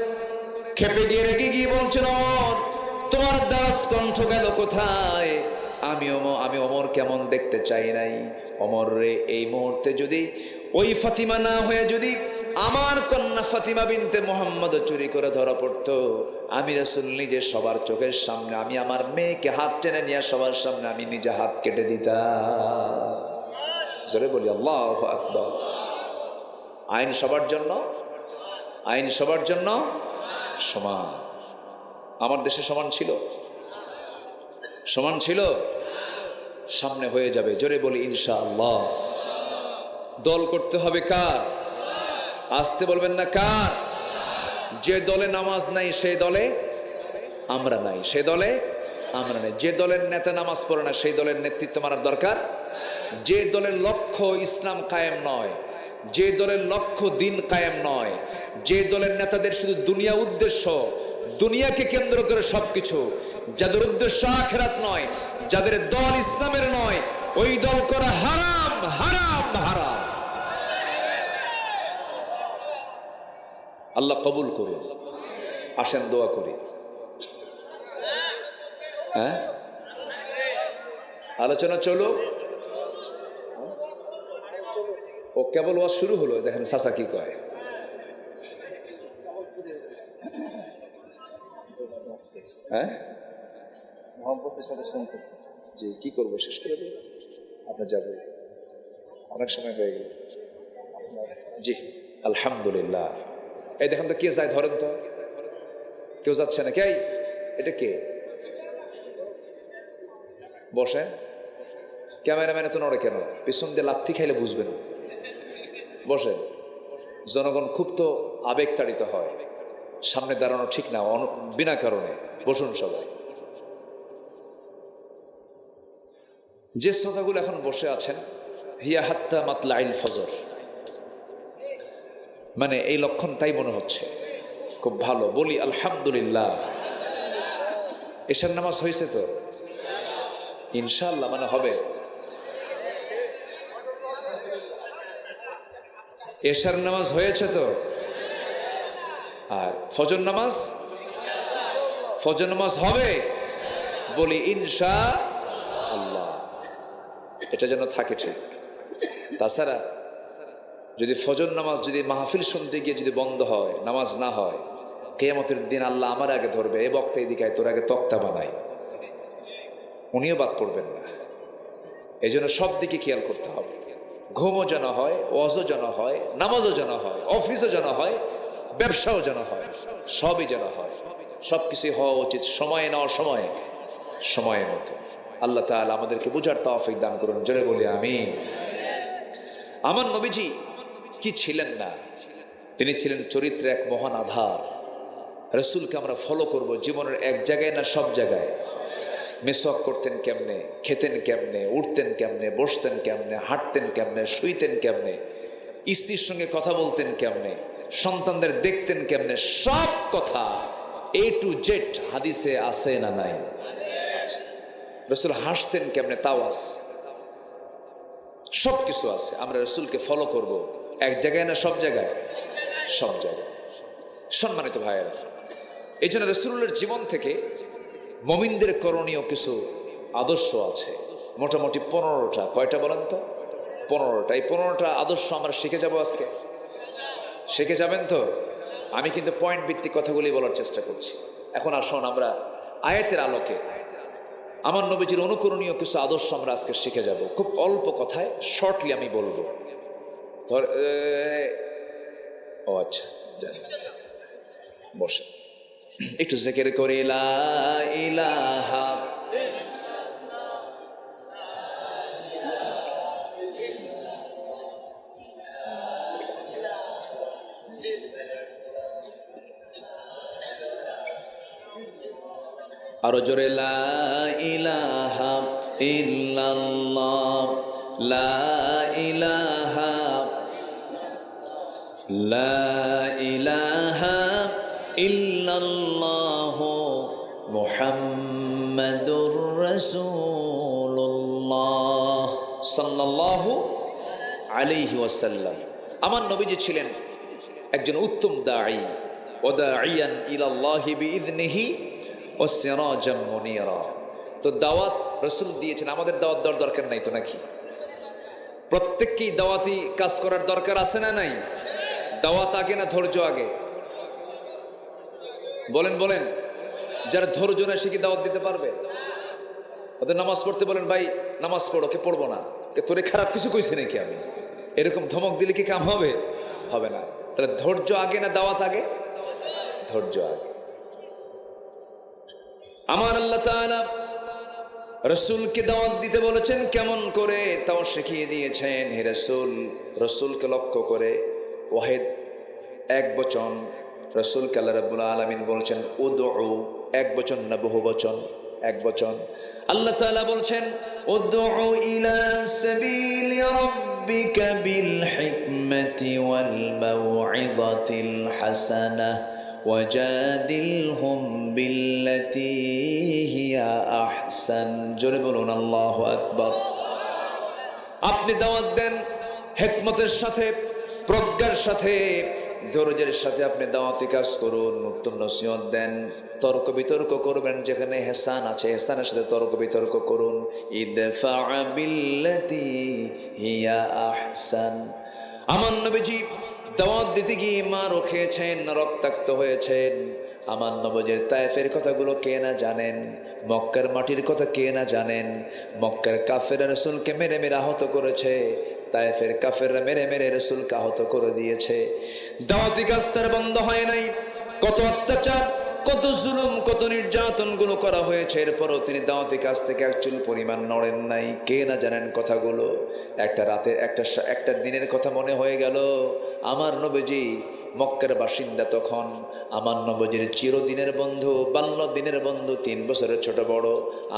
খেপে গিয়ে রেগে গিয়ে বলছেন, ওমর, তোমার দাস কণ্ঠ গেল কোথায়? আমি ওমর কেমন দেখতে চাই নাই। ওমর রে, এই মুহূর্তে যদি ওই ফাতিমা না হয়ে যদি আমার কন্যা ফাতিমা বিনতে মুহাম্মদ চুরি করে ধরা পড়তো, আমি রাসূল নিজে সবার চোখের সামনে, আমি আমার মেয়েকে হাত টেনে নিয়ে সবার সামনে আমি নিজে হাত কেটে দিতাম। জোরে বলি আল্লাহু আকবার। আইন সবার জন্য, আইন সবার জন্য সমান। আমার দেশে সমান ছিল, সমান ছিল, সামনে হয়ে যাবে। জোরে বলি ইনশাআল্লাহ। দল করতে হবে কার? আসতে বলবেন না কার? যে দলে নামাজ নাই সেই দলে আমরা নাই, সে দলে আমরা নাই। যে দলের নেতা নামাজ পড়ে না সেই দলের নেতৃত্ব মানার দরকার। যে দলের লক্ষ্য ইসলাম কায়েম নয়, যে দলের লক্ষ্য দিন কায়েম নয়, যে দলের নেতাদের শুধু দুনিয়া উদ্দেশ্য, দুনিয়াকে কেন্দ্র করে সবকিছু, যাদের উদ্দেশ্য আখিরাত নয়, যাদের দল ইসলামের নয়, ওই দল করা হারাম হারাম হারাম। আল্লাহ কবুল করুন। আসেন দোয়া করি। হ্যাঁ, আলোচনা চলো। ও কেবল ওয়াজ শুরু হলো, দেখেন চাচা কি কয়। হ্যাঁ, মহব্বতের সাথে শুনতেছি। জি, কি করবো, শেষ করে দেবো, আপনার যাবে, অনেক সময় হয়ে গেল। জি আলহামদুলিল্লাহ। এই দেখেন তো কে যায়, ধরেন তো, কেউ যাচ্ছে না। কে এটা? কে বসে? ক্যামেরাম্যান এত নড়ে কেন? পিছন দিয়ে লাথি খাইলে বুঝবেন। বসে। জনগণ খুব তো আবেগ তাড়িত হয়, সামনে দাঁড়ানো ঠিক না বিনা কারণে। বসুন সবাই। যে শ্রোতাগুলো এখন বসে আছেন, হিয়া হাত্তা মাতলাইল ফজর, মানে এই লক্ষণটাই মনে হচ্ছে খুব ভালো। বলি আলহামদুলিল্লাহ। এশার নামাজ হয়েছে তো ইনশাআল্লাহ, মানে হবে। এশার নামাজ হয়েছে তো, আর ফজর নামাজ, ফজর নামাজ হবে। বলি ইনশাআল্লাহ। এটা যেন থাকে ঠিক। তাছাড়া যদি ফজর নামাজ যদি মাহফিল শুনতে গিয়ে যদি বন্ধ হয়, নামাজ না হয়, কিয়ামতের দিন আল্লাহ আমার আগে ধরবে, এ বক্তা এদিকে তোর আগে তক্তা বানাই, উনিও বাদ পড়বেন না। এই জন্য সব দিকে খেয়াল করতে হবে। ঘুমও যেন হয়, ওয়াজও যেন হয়, নামাজও যেন হয়, অফিসও যেন হয়, ব্যবসাও যেন হয়, সবই যেন হয়। সব কিছুই হওয়া উচিত সময়ে না অসময়ে, সময়ের মতো। আল্লাহ তাআলা আমাদেরকে বুঝার তৌফিক দান করুন। জোরে বলি আমিন। আমার নবীজি কি ছিলেন না? তিনি ছিলেন চরিত্রে এক মহান আধার। রাসূলকে আমরা ফলো করব জীবনের এক জায়গায় না সব জায়গায়। মেসওয়াক করতেন কেমনে, খেতেন কেমনে, উঠতেন কেমনে, বসতেন কেমনে, হাঁটতেন কেমনে, শুইতেন কেমনে, স্ত্রীর সঙ্গে কথা বলতেন কেমনে, সন্তানদের দেখতেন কেমনে, সব কথা A to Z হাদিসে আছে না নাই? রাসূল হাসতেন কেমনে তাও আছে, সব কিছু আছে। আমরা রাসূলকে ফলো করব, এক জায়গায় না সব জায়গায়? সব জায়গায়। সম্মানিত ভাইয়েরা, এই জন্য রাসূলের জীবন থেকে মুমিনদের করণীয় কিছু আদর্শ আছে, মোটামুটি 15টা। কয়টা বলেন তো? 15টা। এই 15টা আদর্শ আমরা শিখে যাব আজকে। শিখে যাবেন তো? আমি কিন্তু পয়েন্ট ভিত্তিক কথাগুলি বলার চেষ্টা করছি। এখন আসুন আমরা আয়াতের আলোকে আমার নবীজির অনুকরণীয় কিছু আদর্শ আমরা আজকে শিখে যাব। খুব অল্প কথায় শর্টলি আমি বলবো। ও আচ্ছা, বসে একটু জিকির করে লা ইলাহা আরো জোরে লা ইলাহা ইল্লাল্লাহ লা ইলাহা লা ইলাহা ইল্লাল্লাহ মুহাম্মাদুর রাসূলুল্লাহ সাল্লাল্লাহু আলাইহি ওয়াসাল্লাম। আমার নবীজি ছিলেন একজন উত্তম দাঈ, ওয়াদাঈয়ান ইলাল্লাহি বিইذনিহি ওয়া সিরাজাম মুনীরা। তো দাওয়াত রাসূল দিয়েছেন, আমাদের দাওয়াত দেওয়ার দরকার নাই তো নাকি? প্রত্যেককেই দাওয়াতি কাজ করার দরকার আছে না নাই? দাওয়াত আগে না ধৈর্য আগে? বলেন বলেন। যারা ধৈর্য না সে কি দাওয়াত দিতে পারবে? ওদের নামাজ পড়তে বলেন, ভাই নামাজ পড়ো, কে পড়বো না, কে তোরে খারাপ কিছু কইছে নাকি আমি, এরকম ধমক দিলে কি কাম হবে? হবে না। তাহলে ধৈর্য আগে না দাওয়াত আগে? ধৈর্য আগে। আমার আল্লাহ তাআলা রাসূলকে দাওয়াত দিতে বলেছেন, কেমন করে তাও শিখিয়ে দিয়েছেন। হে রাসূল, রাসূলকে লক্ষ্য করে ওয়াহিদ এক বচন, রাসূলকে আল্লাহ রাব্বুল আলামিন বলছেন উদউ, এক বচন না বহু বচন? এক বচন। আল্লাহ তাআলা বলছেন উদউ ইলা সাবিলি রাব্বিকা বিল হিকমাতি ওয়াল মাউইযাতিল হাসানাহ ওয়াজাদিলহুম বিল্লাতী হিয়া আহসান। জোরে বলুন আল্লাহু আকবার। আপনি দাওয়াত দেন হিকমতের সাথে, প্রজ্ঞার সাথে, ধৈর্যের সাথে আপনি দাওয়াতি কাজ করুন, নতুন নসিহত দেন। তর্ক বিতর্ক করবেন, যেখানে হেসান আছে হেসানের সাথে তর্ক বিতর্ক করুন। ইদফা বিল্লাতী হিয়া আহসান। আমার নবীজি দাওয়াত দিতে গিয়ে মারও খেয়েছেন, রক্তাক্ত হয়েছেন। আমার নবীজির তায়েফের কথাগুলো কে না জানেন? মক্কার মাটির কথা কে না জানেন? মক্কার কাফেররা রাসূলকে মেরে মেরে আহত করেছে, তায়েফের কাফেররা মেরে মেরে রাসূলকে আহত করে দিয়েছে। দাওয়াতি কাজ তার বন্ধ হয় নাই। কত অত্যাচার, কত জুলুম, কত নির্যাতন গুলো করা হয়েছে, এরপরও তিনি দাওয়াতি কাজ থেকে এক চুল পরিমাণ নড়েন নাই। কে না জানেন কথাগুলো? একটা রাতে একটা দিনের কথা মনে হয়ে গেল। আমার নবীজি মক্কার বাসিন্দা তখন, আমার নবীজির চিরদিনের বন্ধু, বাল্য দিনের বন্ধু, 3 বছরের ছোট বড়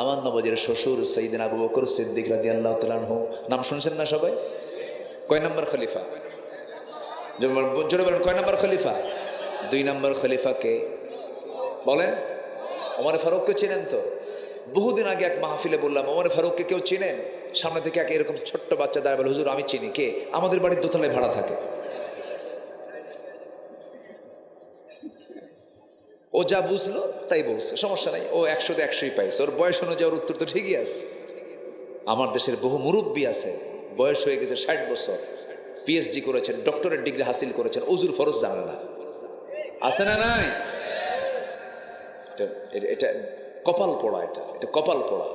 আমার নবীজির শ্বশুর সাইয়েদনা আবু বকর সিদ্দিক রাদিয়াল্লাহু তাআলা আনহু। নাম শুনছেন না সবাই? কয় নম্বর খলিফা? জোরে বলেন, কয় নম্বর খলিফা? 2 নম্বর খলিফা কে বলেন? ওমর ফারুককে চিনেন তো? বহুদিন আগে এক মাহফিলে বললাম, ওমর ফারুককে কেউ চিনেন? সামনে থেকে একে এরকম ছোট্ট বাচ্চা দাঁড়ায় বলে, হুজুর আমি চিনি। কে? আমাদের বাড়ির দোতলায় ভাড়া থাকে। ও যা বুঝলো তাই বলছে, সমস্যা নাই, ও 100-তে 100ই পাইছে, ওর বয়স অনুযায়ী ওর উত্তর তো ঠিকই আছে। আমার দেশের বহু মুরব্বী আছে, বয়স হয়ে গেছে 60 বছর, পিএইচডি করেছেন, ডক্টরেট ডিগ্রি হাসিল করেছেন, ওজুর ফরজ জানে না। আছে না নাই? এটা কপাল পোড়া, এটা কপাল পোড়া।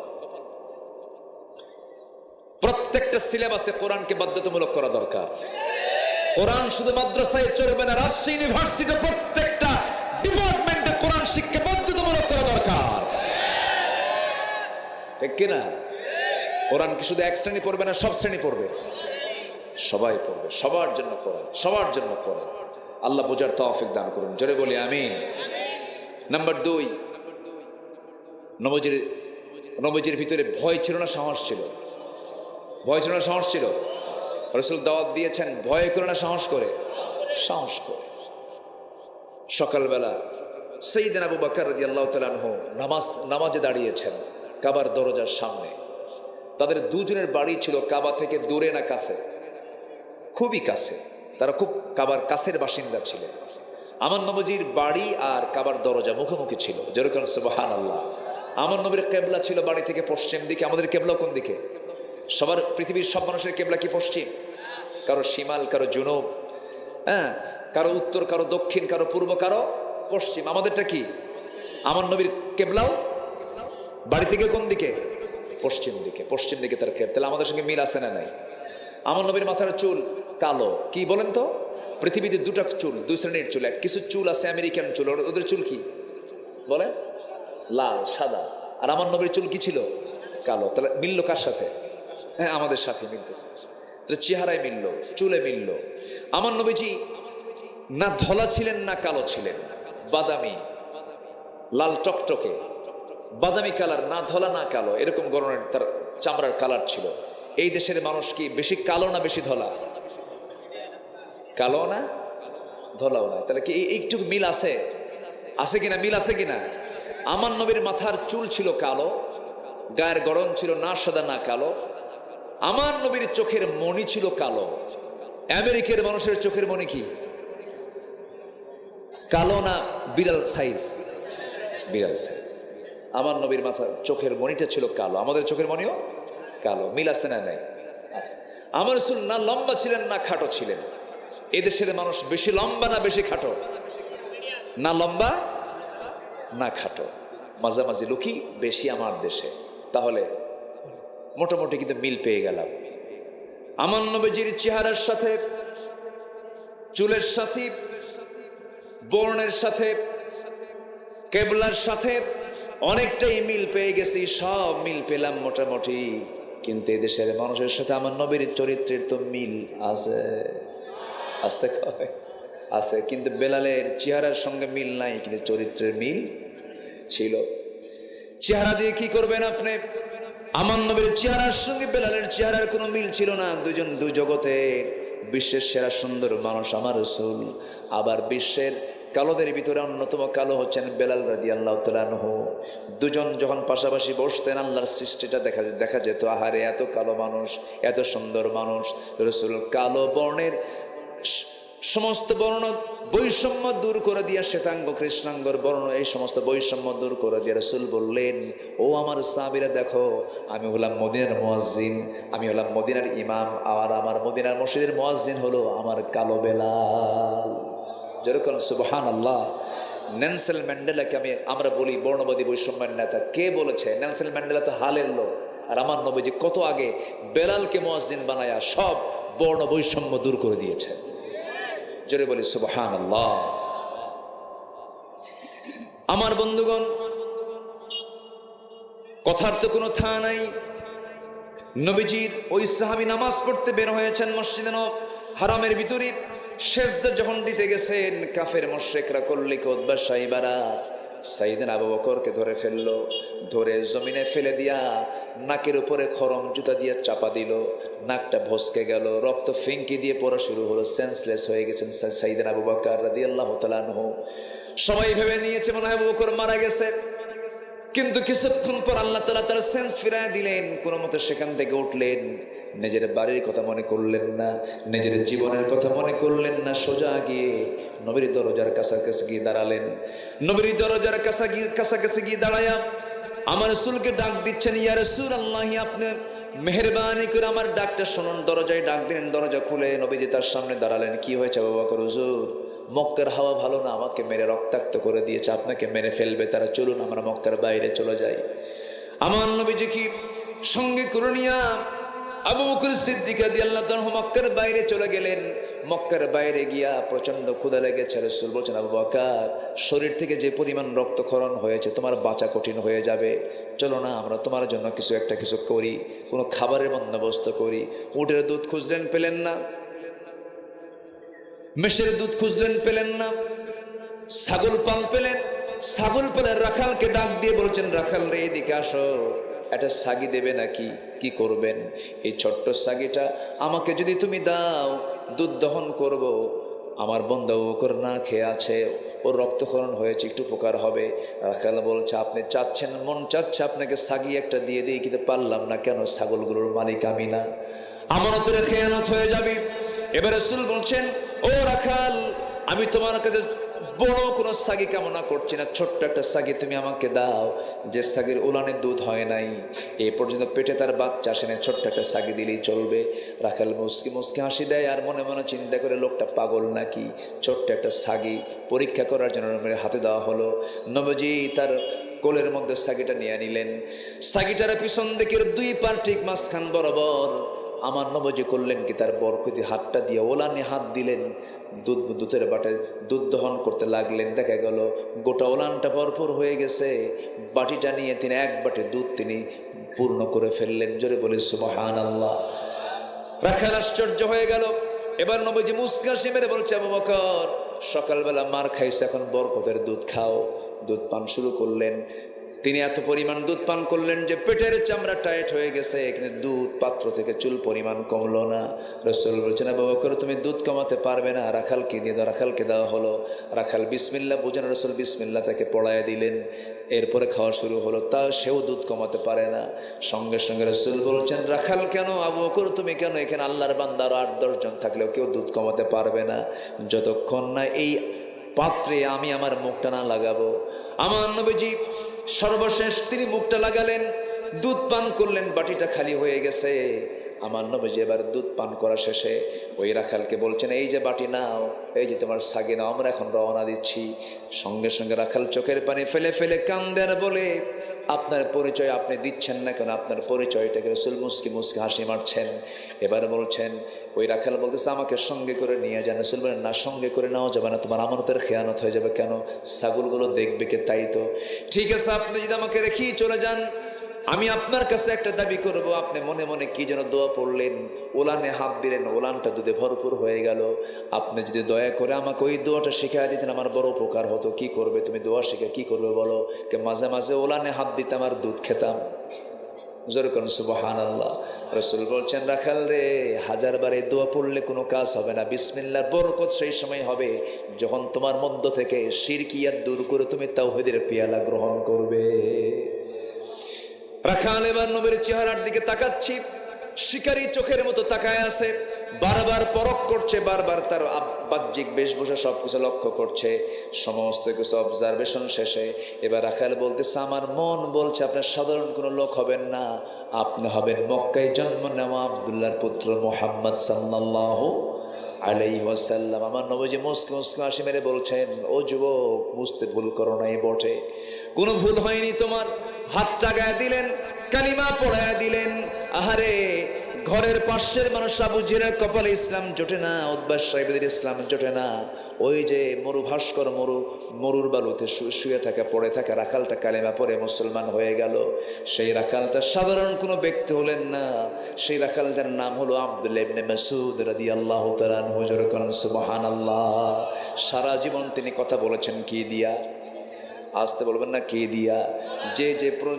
প্রত্যেকটা সিলেবাসে কোরআনকে বাধ্যতামূলক করা দরকার। কোরআন শুধু মাদ্রাসায় চলবে না, রাজশাহী ইউনিভার্সিটির প্রত্যেকটা ডিপার্টমেন্টে কোরআন শিক্ষা বাধ্যতামূলক করা দরকার, ঠিক কিনা? কোরআন কি শুধু এক শ্রেণী পড়বে না, সব শ্রেণী পড়বে? সবাই পড়বে, সবার জন্য কোরআন, সবার জন্য কোরআন। আল্লাহ বোঝার তৌফিক দান করুন, জোরে বলি আমিন। নাম্বার 2, নবীজির ভিতরে ভয় ছিল না, সাহস ছিল? ভয় ছিল না, সাহস ছিল? রাসূল দাওয়াত দিয়েছেন, ভয় করে না সাহস করে? সাহস করে। সকালবেলা সাইয়েদনা আবু বকর রাদিয়াল্লাহু তাআলা আনহু নামাজে দাঁড়িয়েছেন কাবার দরজার সামনে। তাদের দুজনের বাড়ি ছিল কাবা থেকে দূরে না কাছে? খুবই কাছে। তারা খুব কাবার কাছের বাসিন্দা ছিলেন। আমার নবীজির বাড়ি আর কাবার দরজা মুখোমুখি ছিল, যেরকম সুবহানাল্লাহ। আমার নবীর কেবলা ছিল বাড়ি থেকে পশ্চিম দিকে। আমাদের কেবলা কোন দিকে? সবার, পৃথিবীর সব মানুষের কেবলা কি পশ্চিম? কারো শিমাল, কারো জুনুব, হ্যাঁ, কারো উত্তর, কারো দক্ষিণ, কারো পূর্ব, কারো পশ্চিম। আমাদেরটা কি? আমার নবীর কেবলাও বাড়ি থেকে কোন দিকে? পশ্চিম দিকে। পশ্চিম দিকে তার কেবলা। তাহলে আমাদের সঙ্গে মিল আছে না নাই? আমার নবীর মাথার চুল কালো। কি বলেন তো? পৃথিবীতে দুটা চুল, দুই শ্রেণীর চুল। কিছু চুল আছে আমেরিকান চুল, ওদের চুল কি বলে? লাল, সাদা। আর আমার নবীর চুল কি ছিল? কালো। তাহলে মিলল কার সাথে? হ্যাঁ, আমাদের সাথে মিলতেছে। চেহারায় মিলল, চুলে মিলল। আমার নবীজি না ধলা ছিলেন না কালো ছিলেন, বাদামি, লাল টকটকে বাদামি কালার, না ধলা না কালো, এরকম গরনের তার চামড়ার কালার ছিল। এই দেশের মানুষ কি বেশি কালো না বেশি ধলা? কালো না, ধলাও না। তাহলে কি এইটুকু মিল আছে? আছে কিনা? মিল আছে কিনা? আমার নবীর মাথার চুল ছিল কালো, গায়ের গড়ন ছিল না সাদা না কালো। আমার নবীর চোখের মণি ছিল কালো। আমেরিকার মানুষের চোখের মণি কি কালো না বিড়াল সাইজ? বিড়াল সাইজ। আমার নবীর মাথার চোখের মণিটা ছিল কালো, আমাদের চোখের মণিও কালো। মিল আছে না নাই? আছে। আমার রাসূল না লম্বা ছিলেন না খাটো ছিলেন। এদেশের মানুষ বেশি লম্বা না বেশি খাটো? না লম্বা না খাটো, মাঝামাঝি লুকি বেশি আমার দেশে। তাহলে মোটামুটি কিন্তু মিল পেয়ে গেলাম। আমার নবীজির চেহারার সাথে, চুলের সাথে, বর্ণের সাথে, কেবলার সাথে অনেকটাই মিল পেয়ে গেছি। সব মিল পেলাম মোটামুটি। কিন্তু এদেশের মানুষের সাথে আমার নবীর চরিত্রের তো মিল আছে। আসতে কয় আছে, কিন্তু বেলালের চেহারার সঙ্গে মিল নাই, কিন্তু চরিত্রের মিল ছিল। চেহারা দিয়ে কি করবেন আপনি? আমার নবীর চেহারার সঙ্গে বেলালের চেহারার কোনো মিল ছিল না। দুজন দুই জগতের বিশ্বের সেরা সুন্দর মানুষ আমার রাসূল। আবার বিশ্বের কালোদের ভিতরে অন্যতম কালো হচ্ছেন বেলাল রাদিয়াল্লাহু তাআলা আনহু। দুজন যখন পাশাপাশি বসতেন, আল্লাহর সৃষ্টিটা দেখা যেত, আহারে এত কালো মানুষ, এত সুন্দর মানুষ। রাসূল কালো বর্ণের সমস্ত বর্ণ বৈষম্য দূর করে দিয়া শ্বেতাঙ্গ কৃষ্ণাঙ্গর বর্ণ, এই সমস্ত বৈষম্য দূর করে দিয়ে রাসূল বললেন, ও আমার সাহাবীরা দেখো, আমি হলাম মদিনার মুয়াজ্জিন, আমি হলাম মদিনার ইমাম, আর আমার মদিনার মসজিদের মুয়াজ্জিন হলো আমার কালো বেলাল। যেরকম সুবহানাল্লাহ। নেলসন ম্যান্ডেলাকে আমরা বলি বর্ণবাদী বৈষম্যের নেতা। কে বলেছে? নেলসন ম্যান্ডেলা তো হালের লোক। আর আমার নবীজি কত আগে বেলালকে মুয়াজ্জিন বানায়া সব বর্ণ বৈষম্য দূর করে দিয়েছে। জোরে বলি সুবহানাল্লাহ। আমার বন্ধুগণ, কথার তো কোনো থা নাই। নবীজির ওই সাহাবী নামাজ পড়তে বের হয়েছেন মসজিদে হারামের ভিতরে। সেজদা যখন দিতে গেছেন, কাফের মুশরিকরা করলে কোতবা সাইবারা সাইয়েদনা আবু বকরকে ধরে ফেললো। ধরে জমিনে ফেলে দিয়া নাকের উপরে খরম জুতা দিয়ে চাপা দিল। নাকটা ভসকে গেল, রক্ত ফিঙ্কি দিয়ে পড়া শুরু হলো। সেন্সলেস হয়ে গেছেন সাইয়েদনা আবু বকর রাদিয়াল্লাহু তাআলা আনহু। সবাই ভেবে নিয়েছে মনে হয় আবু বকর মারা গেছে। কিন্তু কিছুক্ষণ পর আল্লাহ তাআলা তার সেন্স ফিরিয়ে দিলেন। কোনো মতে সেখান থেকে উঠলেন। নিজের বাড়ির কথা মনে করলেন না, নিজের জীবনের কথা মনে করলেন না। সোজা গিয়ে নবীর দরজার কাছাকাছি গিয়ে দাঁড়ালেন। নবীর দরজার কাছাকাছি গিয়ে দাঁড়ায়া আমার রাসূলকে ডাক দিচ্ছেন, ইয়া রাসূলুল্লাহ, আপনি মেহেরবানি করে আমার ডাকটা শুনুন। দরজায় ডাক দিলেন, দরজা খুলে নবীজি তার সামনে দাঁড়ালেন। কি হয়েছে আবু বকর? হুজুর, মক্কার হাওয়া ভালো না, আমাকে মেরে রক্তাক্ত করে দিয়েছে, আপনাকে মেরে ফেলবে তারা, চলুন আমরা মক্কার বাইরে চলে যাই। আমার নবীজি কি সঙ্গে করে নিয়া আবু বকর সিদ্দিক রাদিয়াল্লাহু তাআলা মক্কার বাইরে চলে গেলেন। মক্কার বাইরে গিয়া প্রচন্ড ক্ষুধা লেগেছে। রাসূল বলছেন, আবু বকর, শরীর থেকে যে পরিমাণ রক্তক্ষরণ হয়েছে, তোমার বাঁচা কঠিন হয়ে যাবে, চলো না আমরা তোমার জন্য কিছু করি, কোনো খাবারের বন্দোবস্ত করি। উটের দুধ খুঁজলেন, পেলেন না। মেষের দুধ খুঁজলেন, পেলেন না। ছাগল পাল পেলেন, ছাগল পালের রাখালকে ডাক দিয়ে বলছেন, রাখাল রে, এদিকে আসো, একটা ছাগি দেবে নাকি? কি করবেন? এই ছোট্ট ছাগিটা আমাকে যদি তুমি দাও, দুধ দহন করব। আমার বন্ধু বকর না খেয়ে আছে, ওর রক্তক্ষরণ হয়েছে, একটু উপকার হবে। রাখাল বলছে, আপনি চাচ্ছেন, মন চাচ্ছে আপনাকে ছাগি একটা দিয়ে দিই, কিন্তু পারলাম না। কেন? ছাগলগুলোর মালিক আমি না, আমানতের খেয়ানত হয়ে যাবে। এবার রাসূল বলছেন, ও রাখাল, আমি তোমার কাছে বড় কোনো সাগি কামনা করছি না, ছোট্ট একটা সাগি তুমি আমাকে দাও, যে সাগির উলানে দুধ হয় নাই, এই পর্যন্ত পেটে তার বাচ্চা আসে না, ছোট্ট একটা সাগি দিলেই চলবে। রাখাল মুসকি মুসকি হাসি দেয় আর মনে মনে চিন্তা করে লোকটা পাগল নাকি, ছোট্ট একটা সাগি পরীক্ষা করার জন্য নবীর হাতে দেওয়া হলো। নবীজি তার কোলের মধ্যে সাগিটা নিয়ে নিলেন। সাগিটার পিছন দিকের দুই পা ঠিক মাঝখান বরাবর আমার নবজি করলেন কি, তার বরকতি হাতটা দিয়ে ওলানে হাত দিলেন, দুধের বাটে দুধ দহন করতে লাগলেন। দেখা গেল গোটা ওলানটা ভরপুর হয়ে গেছে। বাটিটা নিয়ে তিনি এক বাটি দুধ তিনি পূর্ণ করে ফেললেন। জোরে বলি সুবহানাল্লাহ। রাখাল আশ্চর্য হয়ে গেল। এবার নবীজি মুস্কি হাসি মেরে বলছে, আবু বকর, সকালবেলা মার খাইছে, এখন বরকতের দুধ খাও। দুধ পান শুরু করলেন। তিনি এত পরিমাণ দুধ পান করলেন যে পেটের চামড়া টাইট হয়ে গেছে, এখানে দুধ পাত্র থেকে চুল পরিমাণ কমলো না। রাসূল বলছেন, আবু বকর, তুমি দুধ কমাতে পারবে না, রাখালকে দিয়ে দাও। রাখালকে দেওয়া হলো। রাখাল বিসমিল্লাহ বুঝেন, রাসূল বিসমিল্লাহ তাকে পড়ায় দিলেন। এরপরে খাওয়া শুরু হলো। তা সেও দুধ কমাতে পারে না। সঙ্গে সঙ্গে রাসূল বলছেন, রাখাল কেন, আবু বকর তুমি কেন, এখানে আল্লাহর বান্দা আরো 8-10 জন থাকলেও কেউ দুধ কমাতে পারবে না, যতক্ষণ না এই পাত্রে আমি আমার মুখটা না লাগাবো। আমার নবীজি সর্বশেষ তিনি মুখটা লাগালেন, দুধ পান করলেন, বাটিটা খালি হয়ে গেছে। আমার নবীজি এবার দুধ পান করা শেষে ওই রাখালকে বলছেন, এই যে বাটি নাও, এই যে তোমার সাগি নাও, আমরা এখন রওনা দিচ্ছি। সঙ্গে সঙ্গে রাখাল চোখের পানি ফেলে ফেলে কান্দে আর বলে, আপনার পরিচয় আপনি দিচ্ছেন না কেন, আপনার পরিচয়টাকে? রাসূল মুস্কি মুস্কি হাসি মারছেন। এবার বলছেন, ওই রাখাল বলতেছে, আমাকে সঙ্গে করে নিয়ে যান। রাসূল বলেন, না, সঙ্গে করে নেওয়া যাবে না, তোমার আমানতের খেয়ানত হয়ে যাবে। কেন? ছাগলগুলো দেখবে কে? তাই তো। ঠিক আছে, আপনি যদি আমাকে রেখেই চলে যান, আমি আপনার কাছে একটা দাবি করব। আপনি মনে মনে কি যেন দোয়া পড়লেন, ওলানে হাত দিলেন, ওলানটা দুধে ভরপুর হয়ে গেল। আপনি যদি দয়া করে আমাকে ওই দোয়াটা শিখিয়ে দিতেন, আমার বড় উপকার হতো। কি করবে তুমি? দোয়া শিখে কি করবে বলো? কে মাঝে মাঝে ওলানে হাত দিতাম আর দুধ খেতাম। জোরে করুন সুবহানাল্লাহ। রাসূল বলছেন, রাখাল রে, 1000 বার এই দোয়া পড়লে কোনো কাজ হবে না। বিসমিল্লাহর বরকত সেই সময় হবে যখন তোমার মধ্য থেকে শিরকিয়াত দূর করে তুমি তাওহীদের পেয়ালা গ্রহণ করবে। রাখাল এবার নবীর চেহারার দিকে তাকাচ্ছি, শিকারী চোখের মতো তাকায় আছে, বারবার পরখ করছে, বারবার তার বাহ্যিক বেশভূষা সবকিছু লক্ষ্য করছে। সমস্ত কিছু অবজারভেশন শেষে এবার রাখাল বলতেছে, আমার মন বলছে আপনার সাধারণ কোনো লোক হবেন না, আপনি হবেন মক্কায় জন্ম নেওয়া আব্দুল্লাহর পুত্র মুহাম্মদ সাল্লাল্লাহু আলাইহি ওয়াসাল্লাম। আমার নবীজি মুস্কি মুস্কি হাসি মেরে বলছেন, ও যুবক, বুঝতে ভুল করো নাই বটে, কোনো ভুল হয়নি তোমার। হাতটা গায়ে দিলেন, কালিমা পড়ায় দিলেন। আহারে, ঘরের পাশের মানুষ আবু জিরের কপালে ইসলাম জোটে না, উতবা সাহেবের ইসলাম জোটে না। ওই যে মরু ভাস্কর মরুর বালুতে শুয়ে থাকে, পড়ে থাকে, রাখালটা কালিমা পড়ে মুসলমান হয়ে গেল। সেই রাখালটা সাধারণ কোনো ব্যক্তি হলেন না, সেই রাখালটার নাম হলো আব্দুল্লাহ ইবনে মাসউদ রাদিয়াল্লাহু তাআলা আনহু। জোরে বলুন সুবহানাল্লাহ। সারা জীবন তিনি কথা বলেছেন কি দিয়া? আসতে বলবেন না, কি দিয়া?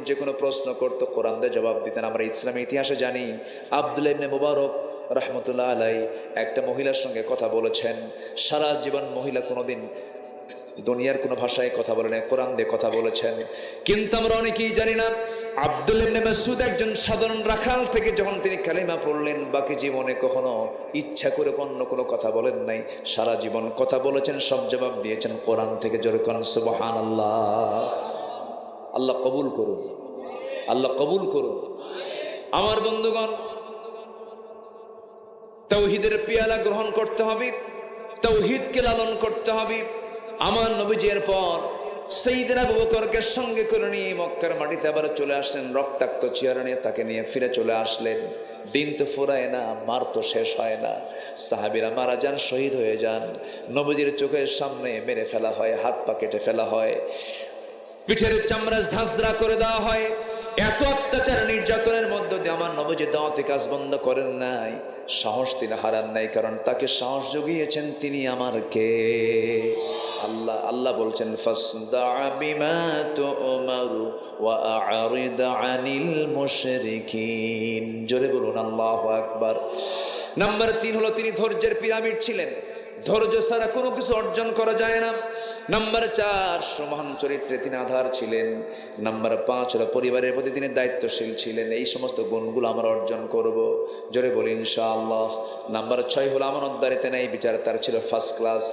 যে কোনো প্রশ্ন করতো কোরআন দিয়ে জবাব দিতেন। আমরা ইসলামী ইতিহাসে জানি, আব্দুল্লাহ ইবনে মুবারক রাহমাতুল্লাহ আলাই একটা মহিলার সঙ্গে কথা বলেছেন। সারা জীবন মহিলা কোনোদিন দুনিয়ার কোনো ভাষায় কথা বলে না, কোরআন দিয়ে কথা বলেছেন। কিন্তু আমরা অনেকেই জানি না, আব্দুল্লাহ ইবনে মাসউদ একজন সাধারণ রাখাল থেকে যখন তিনি কালিমা পড়লেন, বাকি জীবনে কখনো ইচ্ছা করে অন্য কোনো কথা বলেন নাই। সারা জীবন কথা বলেছেন, সব জবাব দিয়েছেন কোরআন থেকে। জোরে কোরআন সুবহানাল্লাহ। আল্লাহ কবুল করুন, আল্লাহ কবুল করুন। আমার বন্ধুগণ, তাওহীদের পেয়ালা গ্রহণ করতে হবে, তাওহীদকে লালন করতে হবে। আমার নবীজির পর সাইয়েদনা আবু বকরকে সঙ্গে করে নিয়ে মক্কার মাটিতে আবার চলে আসলেন। রক্তাক্ত চেহারা নিয়ে তাকে নিয়ে ফিরে চলে আসলেন। দিন তো ফুরায় না, মার তো শেষ হয় না। সাহাবীরা মারা যান, শহীদ হয়ে যান। নবীজির চোখের সামনে মেরে ফেলা হয়, হাত পা কেটে ফেলা হয়, পিঠের চামড়া ঝাঁঝরা করে দেওয়া হয়। এত অত্যাচার নির্যাতনের মধ্য দিয়ে আমার নবীজি দাওয়াতি কাজ বন্ধ করেন নাই, সাহস তিনি হারান নাই, কারণ তাকে সাহস জুগিয়েছেন তিনি আমার কে? আল্লাহ। আল্লাহ বলছেন, ফাসদা বিমা তুমারু ওয়া আ'রিদ আনিল মুশরিকিন। জোরে বলুন আল্লাহু আকবার। নাম্বার 3 হলো তিনি ধৈর্যের পিরামিড ছিলেন। ধৈর্য ছাড়া কোনো কিছু অর্জন করা যায় না। নাম্বার 4, সমান চরিত্রে তিনি আধার ছিলেন। নাম্বার 5 হলো পরিবারের প্রতি তিনি দায়িত্বশীল ছিলেন। এই সমস্ত গুণগুলো আমরা অর্জন করব, জোরে বলি ইনশাআল্লাহ। নাম্বার 6 হলো আমানতদারিতে ন্যায় বিচার, তার ছিল ফার্স্ট ক্লাস।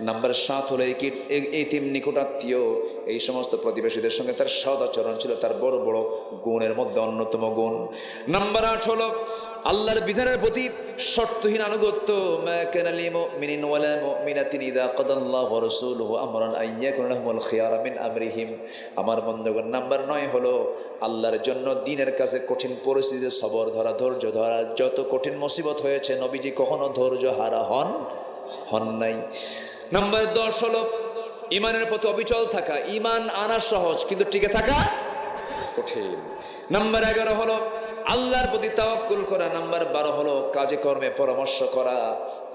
নাম্বার 7 হলো এতিম নিকটাত্মীয়, এই সমস্ত প্রতিবেশীদের সঙ্গে তার সৎ আচরণ ছিল তার বড় বড় গুণের মধ্যে অন্যতম গুণ। নাম্বার 8 হলো আল্লাহর বিধানের প্রতি শর্তহীন আনুগত্য। মা কানা লিল মুমিনিন ওয়ালা মুমিনাতিন ইযা কাদাল্লাহু ওয়া রাসূলুহু আমরান আন ইয়াকুনা লাহুমুল খিয়ারা মিন আমরিহিম। আমার বন্ধুগণ, নাম্বার 9 হলো আল্লাহর জন্য দ্বীনের কাছে কঠিন পরিস্থিতিতে সবর ধরা, ধৈর্য ধরা। যত কঠিন মুসিবত হয়েছে নবীজি কখনো ধৈর্য হারা হন নাই। নাম্বার 10 হলো ইমানের প্রতি অবিচল থাকা। ইমান আনা সহজ, কিন্তু টিকে থাকা কঠিন। নাম্বার 11 হলো আল্লাহর প্রতি তাওয়াক্কুল করা। নাম্বার 12 হলো কাজে কর্মে পরামর্শ করা,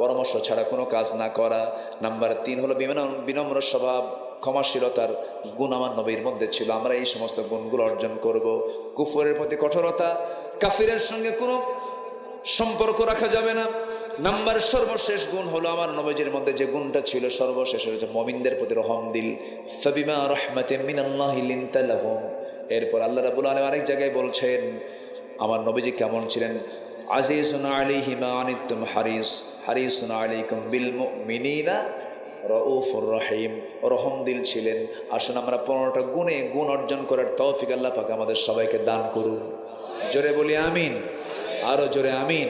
পরামর্শ ছাড়া কোনো কাজ না করা। নাম্বার 3 হলো বিনম্র স্বভাব, ক্ষমাশীলতার গুণ আমার নবীর মধ্যে ছিল। আমরা এই সমস্ত গুণগুলো অর্জন করব। কুফরের প্রতি কঠোরতা, কাফিরের সঙ্গে কোনো সম্পর্ক রাখা যাবে না। নাম্বার সর্বশেষ গুণ হলো আমার নবীজির মধ্যে যে গুণটা ছিল সর্বশেষ হচ্ছে মুমিনদের প্রতি রহম দিল। ফাবিমা রাহমাতিন মিনাল্লাহি লিনতা লাহুম। এরপর আল্লাহ রাব্বুল আলামিন আরেক জায়গায় বলছেন আমার নবীজি কেমন ছিলেন। আজিজুন আলাইহি মা আনিতুম হারিসুন আলাইকুম বিল মুমিনিনা রাউফুর রহিম। রহম দিল ছিলেন। আসুন আমরা 15টা গুণ অর্জন করার তৌফিক আল্লাহ পাক আমাদের সবাইকে দান করুন। জোরে বলি আমিন, আরো জোরে আমিন।